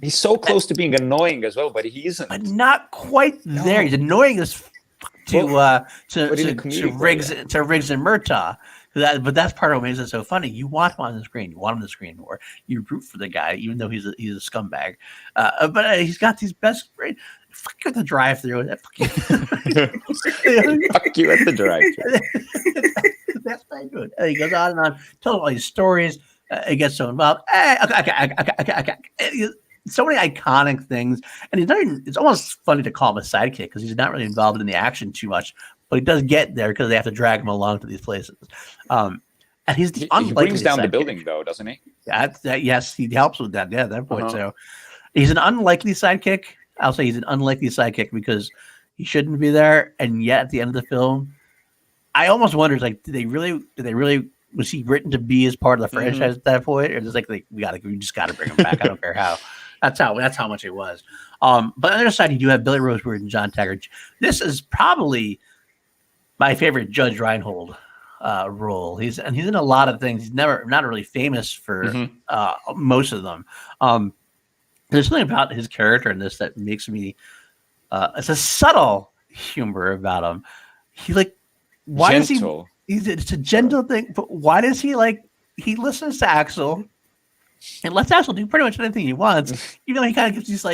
He's so close to being annoying as well, but he isn't. But not quite there. He's annoying as to Riggs and Murtaugh. But that's part of what makes it so funny. You want him on the screen. You want him on the screen more. You root for the guy, even though he's a scumbag. But he's got these best. Fuck you at the drive-thru. Fuck you. Fuck you at the drive-thru. That's not good. And he goes on and on, tells all these stories. He gets so involved. Okay. So many iconic things, and he's not even. It's almost funny to call him a sidekick because he's not really involved in the action too much, but he does get there because they have to drag him along to these places. And he's the he brings down the building, though, doesn't he? Yes, he helps with that. Yeah, at that point. So he's an unlikely sidekick. I'll say he's an unlikely sidekick because he shouldn't be there, and yet at the end of the film, I almost wonder, like, did they really? Was he written to be as part of the franchise at that point, or just like we just got to bring him back? I don't care how. That's how much it was. But on the other side, you do have Billy Rosewood and John Taggart. This is probably my favorite Judge Reinhold role. He's in a lot of things. He's not really famous for most of them. There's something about his character in this that makes me. It's a subtle humor about him. He why gentle. does he? It's a gentle thing, but why does he He listens to Axel and lets Axel do pretty much anything he wants, even though he kind of gives these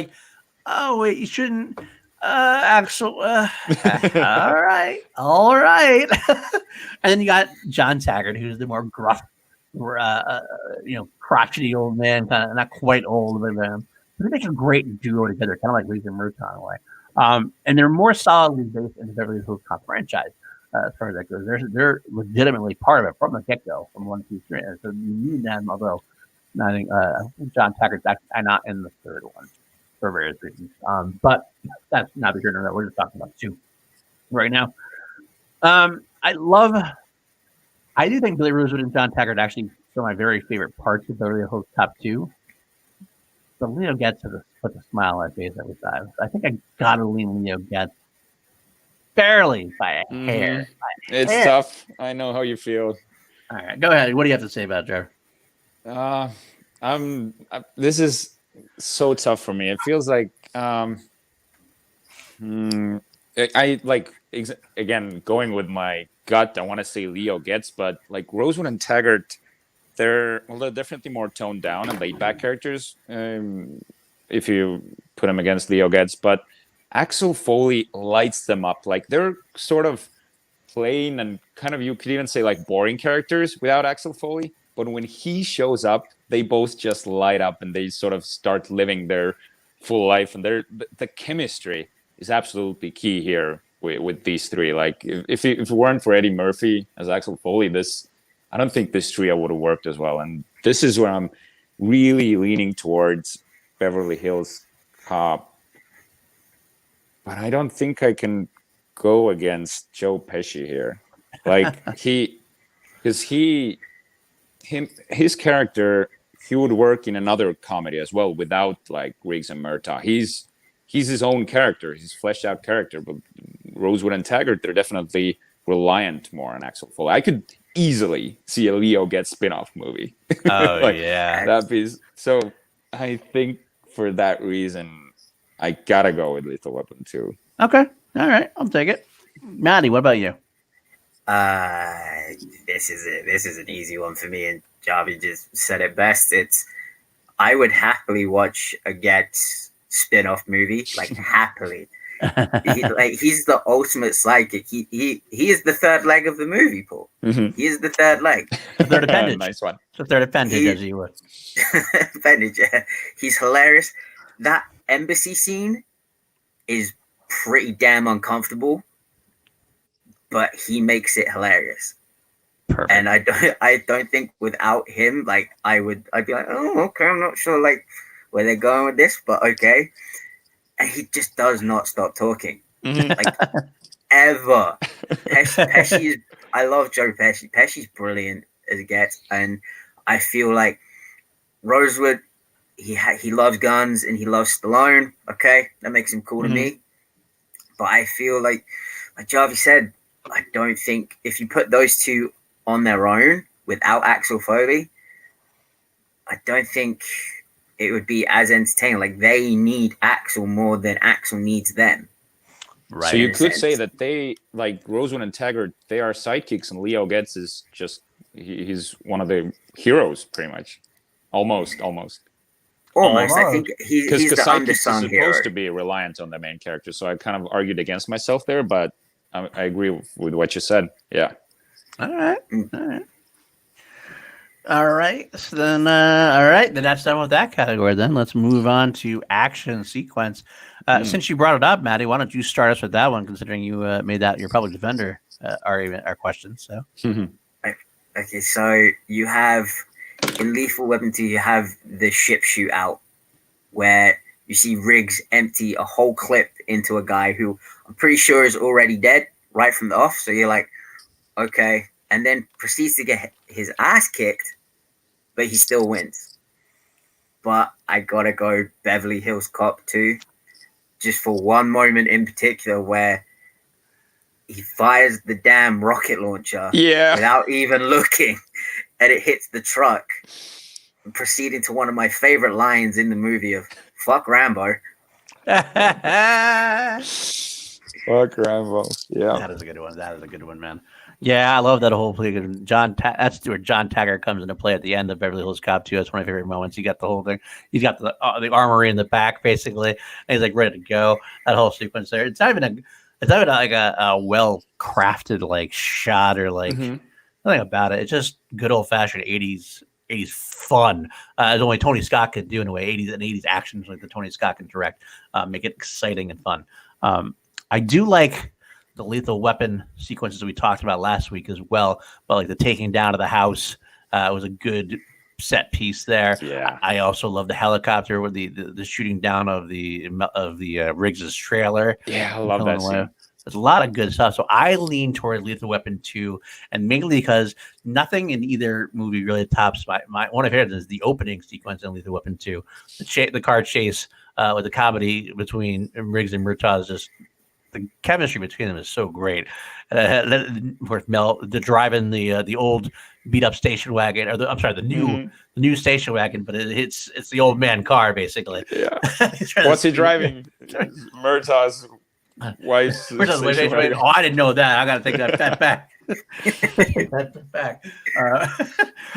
oh wait, you shouldn't. Axel, all right. And then you got John Taggart, who's the more gruff, crotchety old man, kind of not quite old, but they make a great duo together, kind of like Reese and Murtaugh in a way. And they're more solidly based in the Beverly Hills Cop franchise as far as that goes. They're legitimately part of it from the get go, from 1, 2, 3. So you need them, although I think John Taggart's actually not in the third one for various reasons. But that's not the journey that we're just talking about too right now. I do think Billy Rosewood and John Taggart actually some of my very favorite parts of Beverly Hills Cop 2. But Leo Getz puts a smile on my face every time. I think I gotta lean Leo Getz barely by a hair. It's tough. I know how you feel. All right, go ahead. What do you have to say about it, Trevor? This is so tough for me. It feels like I again going with my gut. I want to say Leo Getz, but Rosewood and Taggart, they're definitely more toned down and laid back characters. If you put them against Leo Getz, but Axel Foley lights them up. They're sort of plain and kind of, you could even say boring characters without Axel Foley. But when he shows up, they both just light up and they sort of start living their full life. And the chemistry is absolutely key here with these three. If it weren't for Eddie Murphy as Axel Foley, I don't think this trio would have worked as well. And this is where I'm really leaning towards Beverly Hills Cop. But I don't think I can go against Joe Pesci here. His character, he would work in another comedy as well without Riggs and Murtaugh. He's his own character, his fleshed out character. But Rosewood and Taggart, they're definitely reliant more on Axel Foley. I could easily see a Leo Getz spin-off movie. Oh yeah, that'd be so. I think for that reason, I gotta go with Lethal Weapon 2. Okay, all right, I'll take it. Maddie, what about you? This is it. This is an easy one for me, and Javi just said it best. I would happily watch a Getz spin-off movie, happily. He's the ultimate psychic. He is the third leg of the movie, Paul. He is the third leg. The third appendage. Nice one. The third appendage, as you would. Appendage. Yeah. He's hilarious. That embassy scene is pretty damn uncomfortable, but he makes it hilarious. Perfect. And I don't think without him, I'd be oh, okay, I'm not sure where they're going with this, but okay. And he just does not stop talking, ever. Pesci is. I love Joe Pesci. Pesci's brilliant as it gets, and I feel like Rosewood. He loves guns and he loves Stallone. Okay, that makes him cool to me. But I feel like Javi said, I don't think if you put those two on their own without Axel Foley, I don't think it would be as entertaining. They need Axel more than Axel needs them. Right. So you could say that they, Rosewood and Taggart, they are sidekicks, and Leo Getz is just he's one of the heroes, pretty much, almost. Almost. I think he's the unsung hero. Supposed to be reliant on the main character, so I kind of argued against myself there, but I agree with what you said. Yeah. All right. So then, then that's done with that category. Then let's move on to action sequence. Since you brought it up, Maddie, why don't you start us with that one? Considering you made that your public defender our question. So. Okay, so you have in Lethal Weapon 2, you have the ship shootout where you see Riggs empty a whole clip into a guy who I'm pretty sure is already dead right from the off. So you're like, okay. And then proceeds to get his ass kicked, but he still wins. But I gotta go Beverly Hills Cop 2, just for one moment in particular where he fires the damn rocket launcher without even looking, and it hits the truck, proceeding to one of my favorite lines in the movie of "Fuck Rambo." Fuck Rambo. Yeah, that is a good one. That is a good one, man. Yeah, I love that whole play. That's where John Taggart comes into play at the end of Beverly Hills Cop 2. That's one of my favorite moments. You got the whole thing. He's got the armory in the back, basically, and he's like ready to go. That whole sequence there. It's not even like a well crafted like shot or like nothing about it. It's just good old fashioned 80s fun. As only Tony Scott could do in a way. 80s actions like the Tony Scott can direct, make it exciting and fun. I do like the Lethal Weapon sequences we talked about last week as well, but like the taking down of the house was a good set piece there. Yeah, I also love the helicopter with the shooting down of the Riggs's trailer. Yeah, I love that scene. There's a lot of good stuff. So I lean toward Lethal Weapon 2, and mainly because nothing in either movie really tops my one of my favorites is the opening sequence in Lethal Weapon 2. The car chase with the comedy between Riggs and Murtaugh is just. The chemistry between them is so great. The driving the old beat up station wagon, or the new station wagon, but it's the old man car basically. Yeah. What's he driving? Murtaugh's wife's. Oh, I didn't know that. I got to take that back. That's a fact.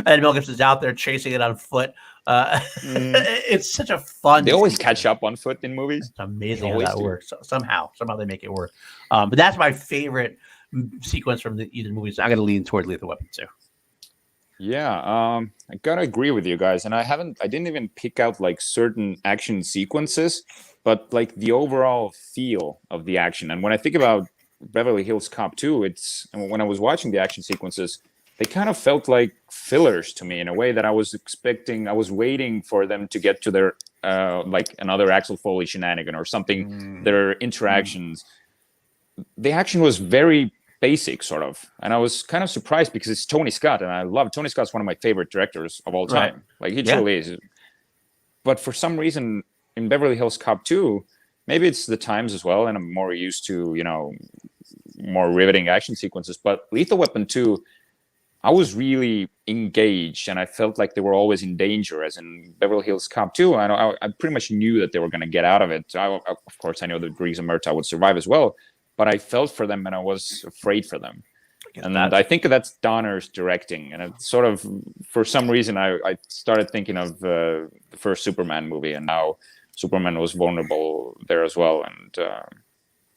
And Mel Gibson's out there chasing it on foot. It's such a fun. They always catch up on foot in movies. It's amazing how that works. So somehow they make it work. But that's my favorite sequence from either movies. I'm gonna lean toward Lethal Weapon 2. Yeah, I gotta agree with you guys, and I didn't even pick out like certain action sequences, but like the overall feel of the action. And when I think about Beverly Hills Cop 2, when I was watching the action sequences, they kind of felt like fillers to me in a way that I was waiting for them to get to their like another Axel Foley shenanigan or something. Their interactions, the action was very basic, sort of, and I was kind of surprised because it's Tony Scott, and I love Tony Scott's one of my favorite directors of all time. Right. Like he truly is. But for some reason, in Beverly Hills Cop 2, maybe it's the times as well, and I'm more used to more riveting action sequences. But Lethal Weapon 2. I was really engaged, and I felt like they were always in danger, as in Beverly Hills Cop 2. I pretty much knew that they were going to get out of it. Of course, I know that Riggs and Murtaugh would survive as well, but I felt for them, and I was afraid for them. And I think that's Donner's directing, and it's sort of, for some reason, I started thinking of the first Superman movie, and now Superman was vulnerable there as well. And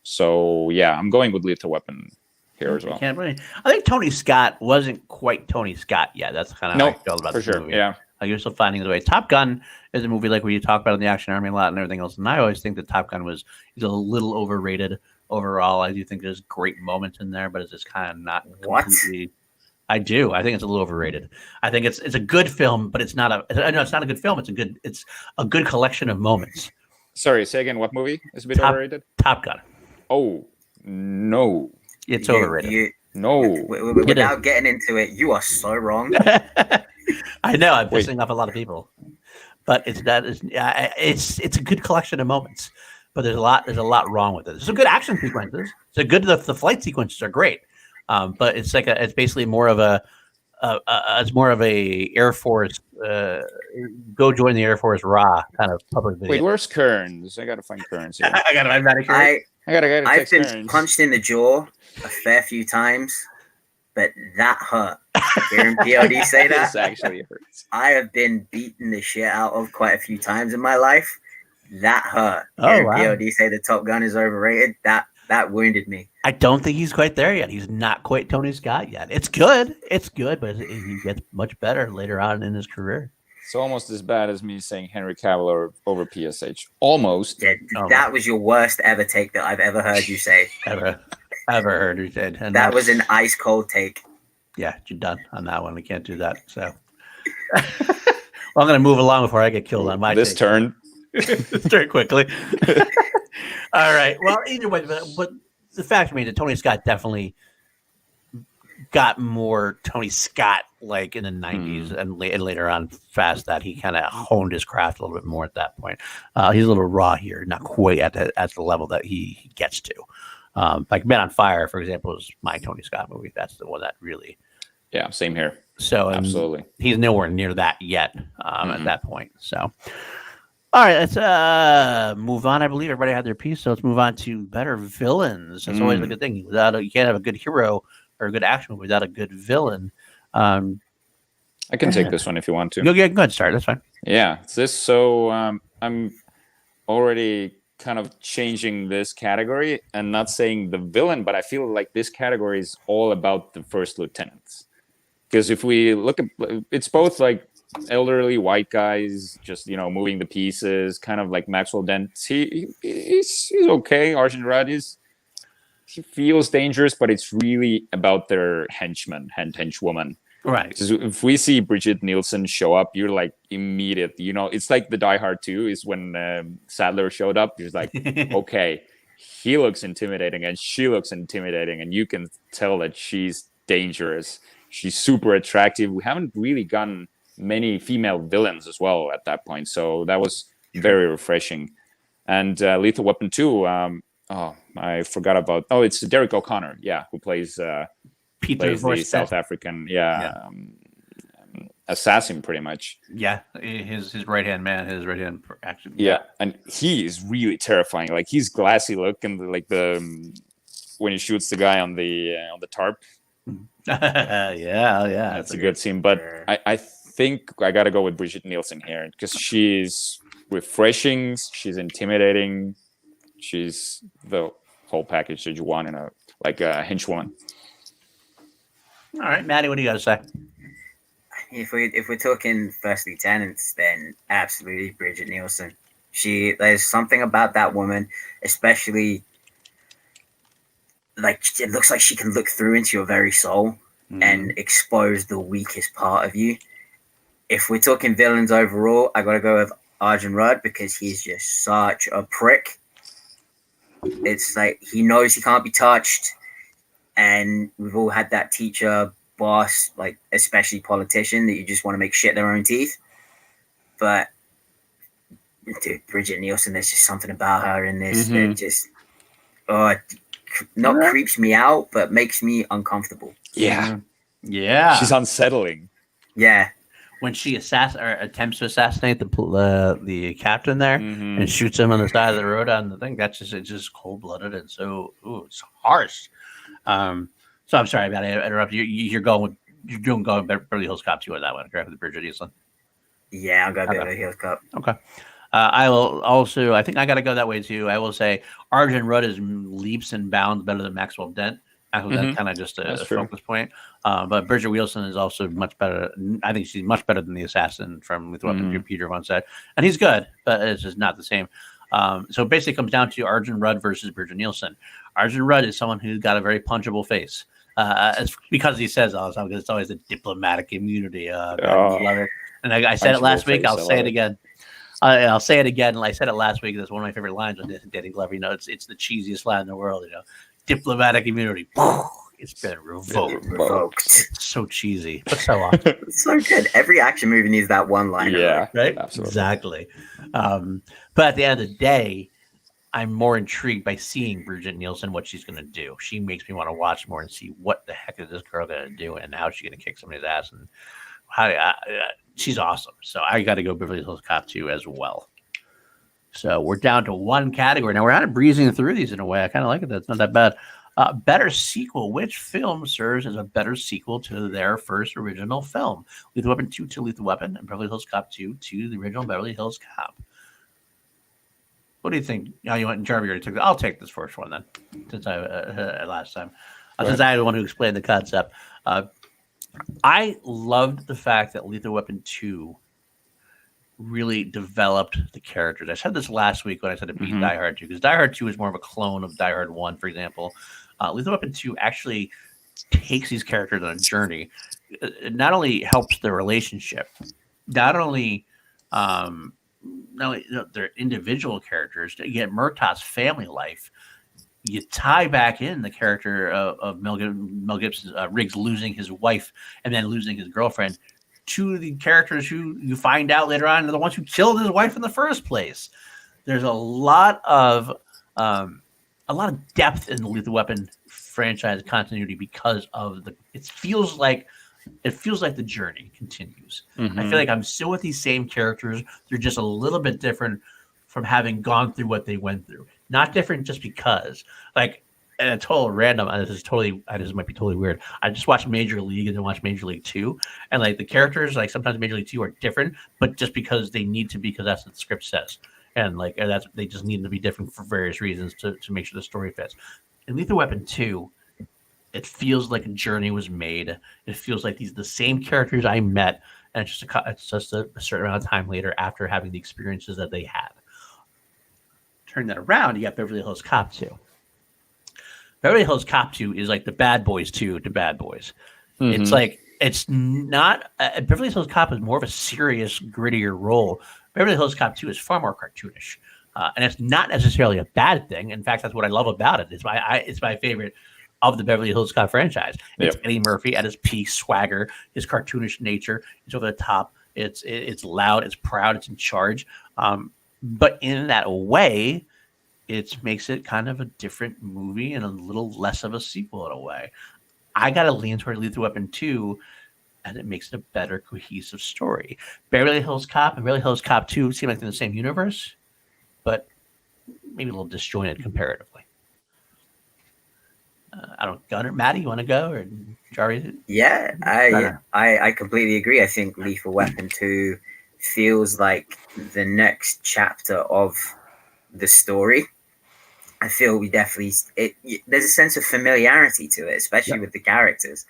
so, yeah, I'm going with Lethal Weapon here as well. I think Tony Scott wasn't quite Tony Scott yet. That's kind of how I felt about this movie. Yeah, you're still finding his way. Top Gun is a movie like where you talk about in the Action Army a lot and everything else. And I always think that Top Gun is a little overrated overall. I do think there's great moments in there, but it's just kind of not completely. I do. I think it's a little overrated. I think it's a good film, but it's not a good film. It's a good collection of moments. Sorry, say again. What movie is a bit overrated? Top Gun. Oh no. It's overrated. Without getting into it, you are so wrong. I know I'm pissing off a lot of people, but it's a good collection of moments. But there's a lot wrong with it. There's some good action sequences. The flight sequences are great, but it's basically more of a Air Force go join the Air Force raw kind of public video. Wait, where's Kearns? I gotta find Kearns here. I gotta find Matty Kearns. I've been punched in the jaw a fair few times, but that hurt. Hearing POD say that this actually hurts. I have been beaten the shit out of quite a few times in my life. That hurt. Hearing POD say the Top Gun is overrated. That wounded me. I don't think he's quite there yet. He's not quite Tony Scott yet. It's good, but he gets much better later on in his career. It's almost as bad as me saying Henry Cavill over PSH. Almost. Yeah, that was your worst ever take that I've ever heard you say. ever heard you say. And that was an ice cold take. Yeah, you're done on that one. We can't do that. So, well, I'm going to move along before I get killed on my take. Turn. This turn quickly. All right. Well, either way, but the fact remains that Tony Scott definitely got more Tony Scott like in the 90s and later on fast that he kind of honed his craft a little bit more at that point. He's a little raw here, not quite at the level that he gets to. Like Men on Fire, for example, is my Tony Scott movie. That's the one that really. Yeah, same here. So absolutely, he's nowhere near that yet at that point. So, all right, let's move on. I believe everybody had their piece, so let's move on to better villains. That's always a good thing. You can't have a good hero or a good action movie without a good villain. I can take this one if you want to. Go ahead, start. That's fine. Yeah, so I'm already kind of changing this category and not saying the villain, but I feel like this category is all about the first lieutenants. Because if we look at, it's both like elderly white guys, just moving the pieces, kind of like Maxwell Dent. He's okay. Arjun Rudd he feels dangerous, but it's really about their henchwoman. Right. If we see Bridget Nielsen show up, you're like immediate. It's like the Die Hard 2 is when Sadler showed up. You're like, okay, he looks intimidating and she looks intimidating, and you can tell that she's dangerous. She's super attractive. We haven't really gotten many female villains as well at that point, so that was very refreshing. And Lethal Weapon 2. I forgot about. Oh, it's Derek O'Connor. Yeah, who plays the South African. Assassin, pretty much. Yeah, his right hand man, his right hand action. Yeah, and he is really terrifying. Like he's glassy look, and like when he shoots the guy on the tarp. yeah, that's a good scene. But I think I got to go with Bridget Nielsen here because she's refreshing, she's intimidating, she's the whole package that you want in a henchwoman. All right, Maddie, what do you got to say? If we're talking first lieutenants, then absolutely Bridget Nielsen. There's something about that woman, especially. Like it looks like she can look through into your very soul and expose the weakest part of you. If we're talking villains overall, I gotta go with Arjun Rudd because he's just such a prick. It's like he knows he can't be touched, and we've all had that teacher, boss, like especially politician that you just want to make shit their own teeth. But dude, Bridget Nielsen, there's just something about her in this that just creeps me out, but makes me uncomfortable. Yeah. She's unsettling. Yeah. When she attempts to assassinate the captain there and shoots him on the side of the road on the thing, it's just cold blooded and so it's harsh. So I'm sorry about it. Interrupt you. You're going Beverly Hills Cop 2 on that one, correct? With Bridget Nielsen. Yeah, I'll go Beverly Hills Cop. Okay. I will also. I think I got to go that way too. I will say Arjun Rudd is leaps and bounds better than Maxwell Dent. That's kind of just a focus point. But Bridget Nielsen is also much better. I think she's much better than the assassin from Lethal Weapon. Peter once said, and he's good, but it's just not the same. So it basically comes down to Arjun Rudd versus Bridget Nielsen. Arjun Rudd is someone who's got a very punchable face. It's because he says all the time because it's always a diplomatic immunity. Love it. And I said it last week. I'll say it again. I'll say it again. I said it last week. That's one of my favorite lines on Danny Glover. It's the cheesiest line in the world. Diplomatic immunity. It's been revoked. It's so cheesy, but so awesome. It's so good. Every action movie needs that one line. Yeah, right. Absolutely. Exactly. But at the end of the day, I'm more intrigued by seeing Bridget Nielsen, what she's going to do. She makes me want to watch more and see what the heck is this girl going to do and how she's going to kick somebody's ass and how she's awesome. So I got to go Beverly Hills Cop 2 as well. So we're down to one category. Now we're kind of breezing through these in a way. I kind of like it. That's not that bad. Better sequel. Which film serves as a better sequel to their first original film? Lethal Weapon 2 to Lethal Weapon and Beverly Hills Cop 2 to the original Beverly Hills Cop. What do you think? You went and Jarvis already took it. I'll take this first one then, since I last time. Since I was the one who explained the concept. I loved the fact that Lethal Weapon 2 really developed the characters. I said this last week when I said it beat Die Hard 2, because Die Hard 2 is more of a clone of Die Hard 1, for example. Lethal Weapon 2 actually takes these characters on a journey. It not only helps their relationship, not only their individual characters, you get Murtaugh's family life. You tie back in the character of Mel Gibson's Riggs losing his wife and then losing his girlfriend to the characters who you find out later on are the ones who killed his wife in the first place. There's a lot of a lot of depth in the Lethal Weapon franchise continuity because of it feels like the journey continues. Mm-hmm. I feel like I'm still with these same characters. They're just a little bit different from having gone through what they went through. Not different just because, like, and a total random. This might be totally weird. I just watched Major League and then watched Major League 2, and like the characters, like sometimes Major League 2 are different, but just because they need to be, because that's what the script says, and like they just need to be different for various reasons to make sure the story fits. In Lethal Weapon 2, it feels like a journey was made. It feels like these are the same characters I met, and it's just a certain amount of time later after having the experiences that they had. Turn that around, you got Beverly Hills Cop 2. Beverly Hills Cop 2 is like the Bad Boys 2 to Bad Boys. Mm-hmm. It's like, it's not, Beverly Hills Cop is more of a serious, grittier role. Beverly Hills Cop 2 is far more cartoonish. And it's not necessarily a bad thing. In fact, that's what I love about it. It's my favorite of the Beverly Hills Cop franchise. It's Eddie Murphy at his peak swagger, his cartoonish nature. It's over the top. It's loud. It's proud. It's in charge. But in that way, it makes it kind of a different movie and a little less of a sequel in a way. I got to lean toward Lethal Weapon 2, and it makes it a better cohesive story. Beverly Hills Cop and Beverly Hills Cop 2 seem like they're in the same universe, but maybe a little disjointed comparatively. I don't, Gunner, Maddie, you want to go, or Jari? Yeah, I completely agree. I think Lethal Weapon 2 feels like the next chapter of the story. I feel we definitely there's a sense of familiarity to it, especially with the characters.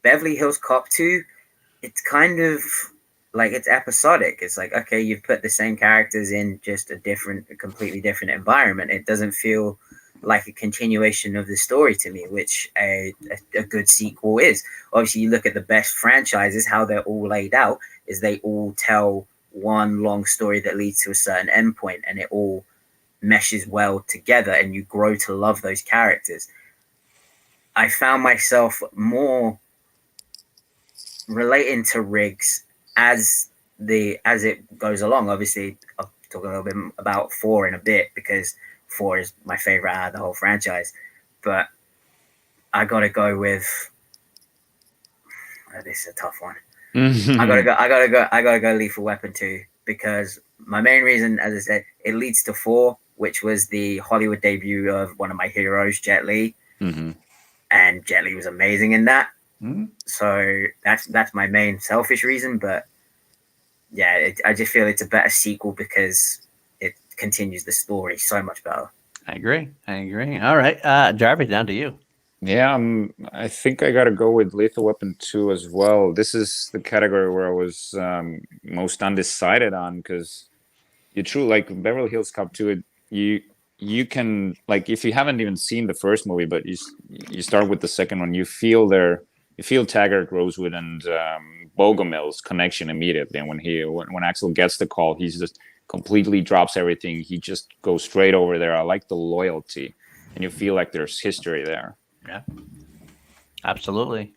Beverly Hills Cop 2, it's kind of like it's episodic. It's like, okay, you've put the same characters in just a completely different environment. It doesn't feel like a continuation of the story to me, which a good sequel is. Obviously, you look at the best franchises, how they're all laid out is they all tell one long story that leads to a certain endpoint, and it all meshes well together, and you grow to love those characters. I found myself more relating to Riggs as it goes along. Obviously, I'll talk a little bit about 4 in a bit, because 4 is my favorite out of the whole franchise. But I gotta go with this is a tough one. I gotta go Lethal Weapon 2, because my main reason, as I said, it leads to 4, which was the Hollywood debut of one of my heroes, Jet Li. Mm-hmm. And Jet Li was amazing in that. Mm-hmm. So that's my main selfish reason. But yeah, I just feel it's a better sequel because it continues the story so much better. I agree. All right, Jarvis, down to you. Yeah, I think I got to go with Lethal Weapon 2 as well. This is the category where I was most undecided on, because you're true, like Beverly Hills Cop 2, you can, like, if you haven't even seen the first movie, but you start with the second one, you feel Taggart, Rosewood, and Bogomil's connection immediately. And when Axel gets the call, he's just completely drops everything. He just goes straight over there. I like the loyalty, and you feel like there's history there. Yeah, absolutely.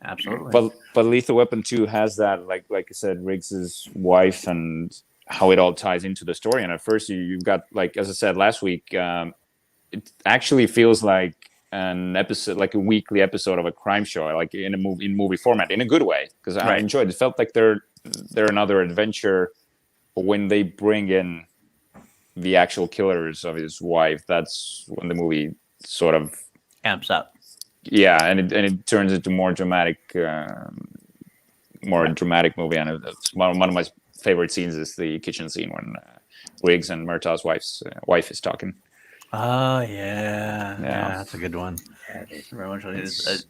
But Lethal Weapon 2 has that, like I said, Riggs's wife and how it all ties into the story. And at first you've got, like, as I said last week, it actually feels like an episode, like a weekly episode of a crime show, like in movie format, in a good way, because I enjoyed it. It felt like they're another adventure. But when they bring in the actual killers of his wife, that's when the movie sort of amps up. Yeah, and it turns into more dramatic movie. And it's one of my favorite scenes is the kitchen scene when Riggs and Murtaugh's wife is talking. Oh yeah, that's a good one. Very much. You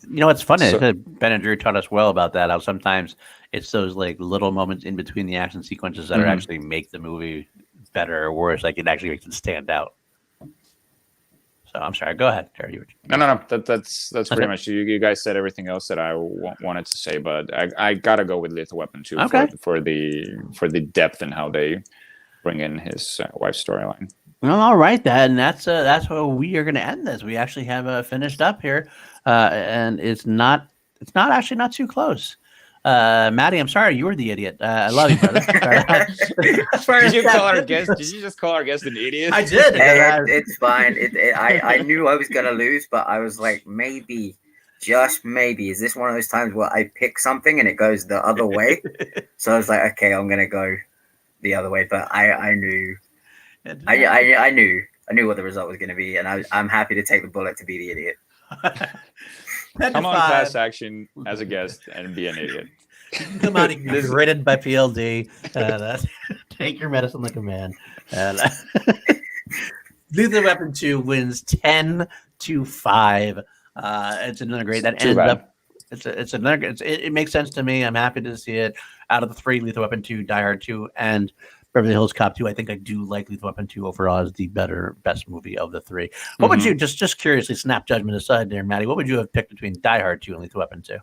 know what's funny? Ben and Drew taught us well about that. How sometimes it's those like little moments in between the action sequences that are actually make the movie better or worse. Like it actually makes it stand out. So I'm sorry. Go ahead, Terry. No. That's pretty much. You guys said everything else that I wanted to say, but I gotta go with Lethal Weapon 2 for the depth and how they bring in his wife's storyline. Well, all right, that's how we are going to end this. We actually have finished up here, and it's not too close. Maddie, I'm sorry, you were the idiot. I love you, brother. Did you call our guest? Did you just call our guest an idiot? I did. It's fine. I knew I was gonna lose, but I was like, maybe, just maybe, is this one of those times where I pick something and it goes the other way? So I was like, okay, I'm gonna go the other way. But I knew, I knew what the result was gonna be, and I'm happy to take the bullet to be the idiot. Come on, Class Action as a guest and be an idiot. You can come out and get rated by PLD. Take your medicine like a man. And Lethal Weapon 2 wins 10-5. It's another great. That ends up. It's another. It makes sense to me. I'm happy to see it. Out of the three, Lethal Weapon 2, Die Hard 2, and Beverly Hills Cop 2, I think I do like Lethal Weapon 2 overall as the best movie of the three. What would you, just curiously, snap judgment aside there, Maddie, what would you have picked between Die Hard 2 and Lethal Weapon 2?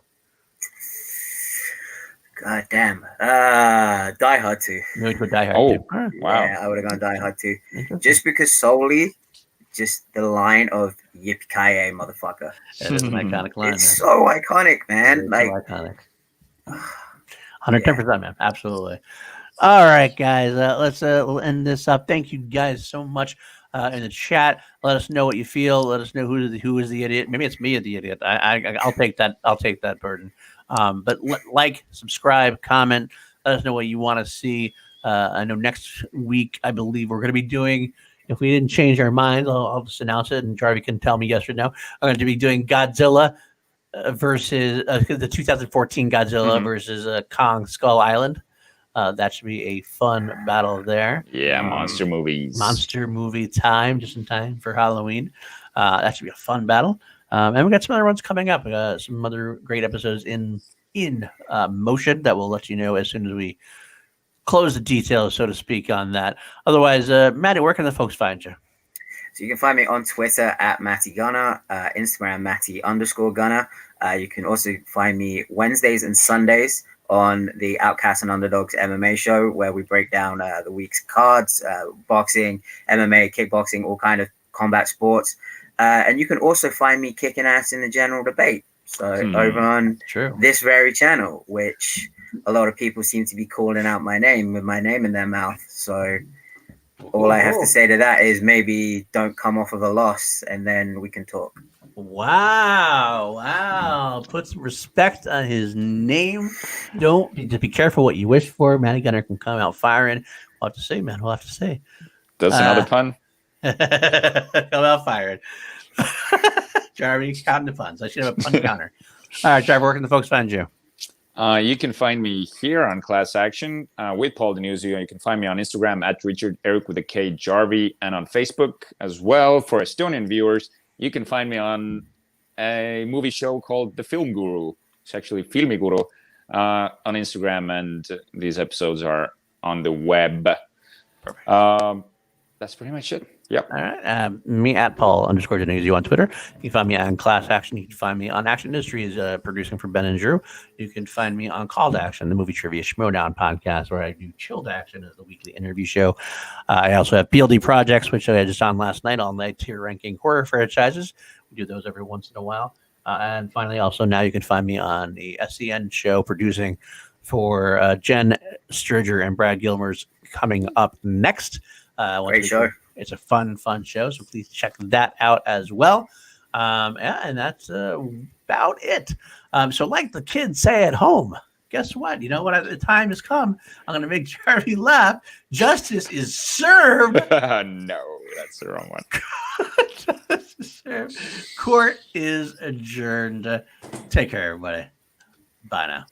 God damn. Die Hard 2. You would put Die Hard 2. Wow. Yeah, I would have gone Die Hard 2. Just because solely, just the line of Yippee-ki-yay, motherfucker. That is an iconic line. It's so iconic, man. Like, so iconic. 110%, man. Absolutely. All right, guys. Let's end this up. Thank you guys so much in the chat. Let us know what you feel. Let us know who is the idiot. Maybe it's me, the idiot. I'll take that. I'll take that burden. But like, subscribe, comment. Let us know what you want to see. I know next week, I believe we're going to be doing. If we didn't change our minds, I'll just announce it, and Jarvie can tell me yes or no. I'm going to be doing Godzilla versus the 2014 Godzilla versus Kong Skull Island. That should be a fun battle there. Yeah, monster movies. Monster movie time, just in time for Halloween. That should be a fun battle. And we got some other ones coming up. Some other great episodes in motion that we'll let you know as soon as we close the details, so to speak, on that. Otherwise, Matty, where can the folks find you? So you can find me on Twitter at Matty Gunner, Instagram Matty_Gunner. You can also find me Wednesdays and Sundays on the Outcasts and Underdogs MMA show, where we break down the week's cards, boxing, MMA, kickboxing, all kind of combat sports. And you can also find me kicking ass in the general debate. So over on this very channel, which a lot of people seem to be calling out my name with my name in their mouth. So all I have to say to that is maybe don't come off of a loss, and then we can talk. Wow. Put some respect on his name. Just be careful what you wish for. Matty Gunner can come out firing. We'll have to say, man. We'll have to say. Does another pun? Come out firing. Jarvie, counting the puns. I should have a pun counter. All right, Jarvie, where can the folks find you? You can find me here on Class Action with Paul Denuzio. You can find me on Instagram at Richard Eric with a K Jarvie, and on Facebook as well. For Estonian viewers, you can find me on a movie show called The Film Guru. It's actually Filmi Guru on Instagram, and these episodes are on the web. That's pretty much it. Yep. All right. Me at Paul_Denuzio on Twitter. You can find me on Class Action. You can find me on Action Industries, producing for Ben and Drew. You can find me on Call to Action, the movie trivia Schmodown podcast, where I do Chilled Action as the weekly interview show. I also have PLD projects, which I had just on last night, all night tier ranking horror franchises. We do those every once in a while. And finally, also now you can find me on the SCN show, producing for Jen Sturger and Brad Gilmer's Coming Up Next. Great show. It's a fun show, so please check that out as well. And that's about it. So like the kids say at home, guess what? You know what? The time has come. I'm going to make Jarvie laugh. Justice is served. No, that's the wrong one. Justice is served. Court is adjourned. Take care, everybody. Bye now.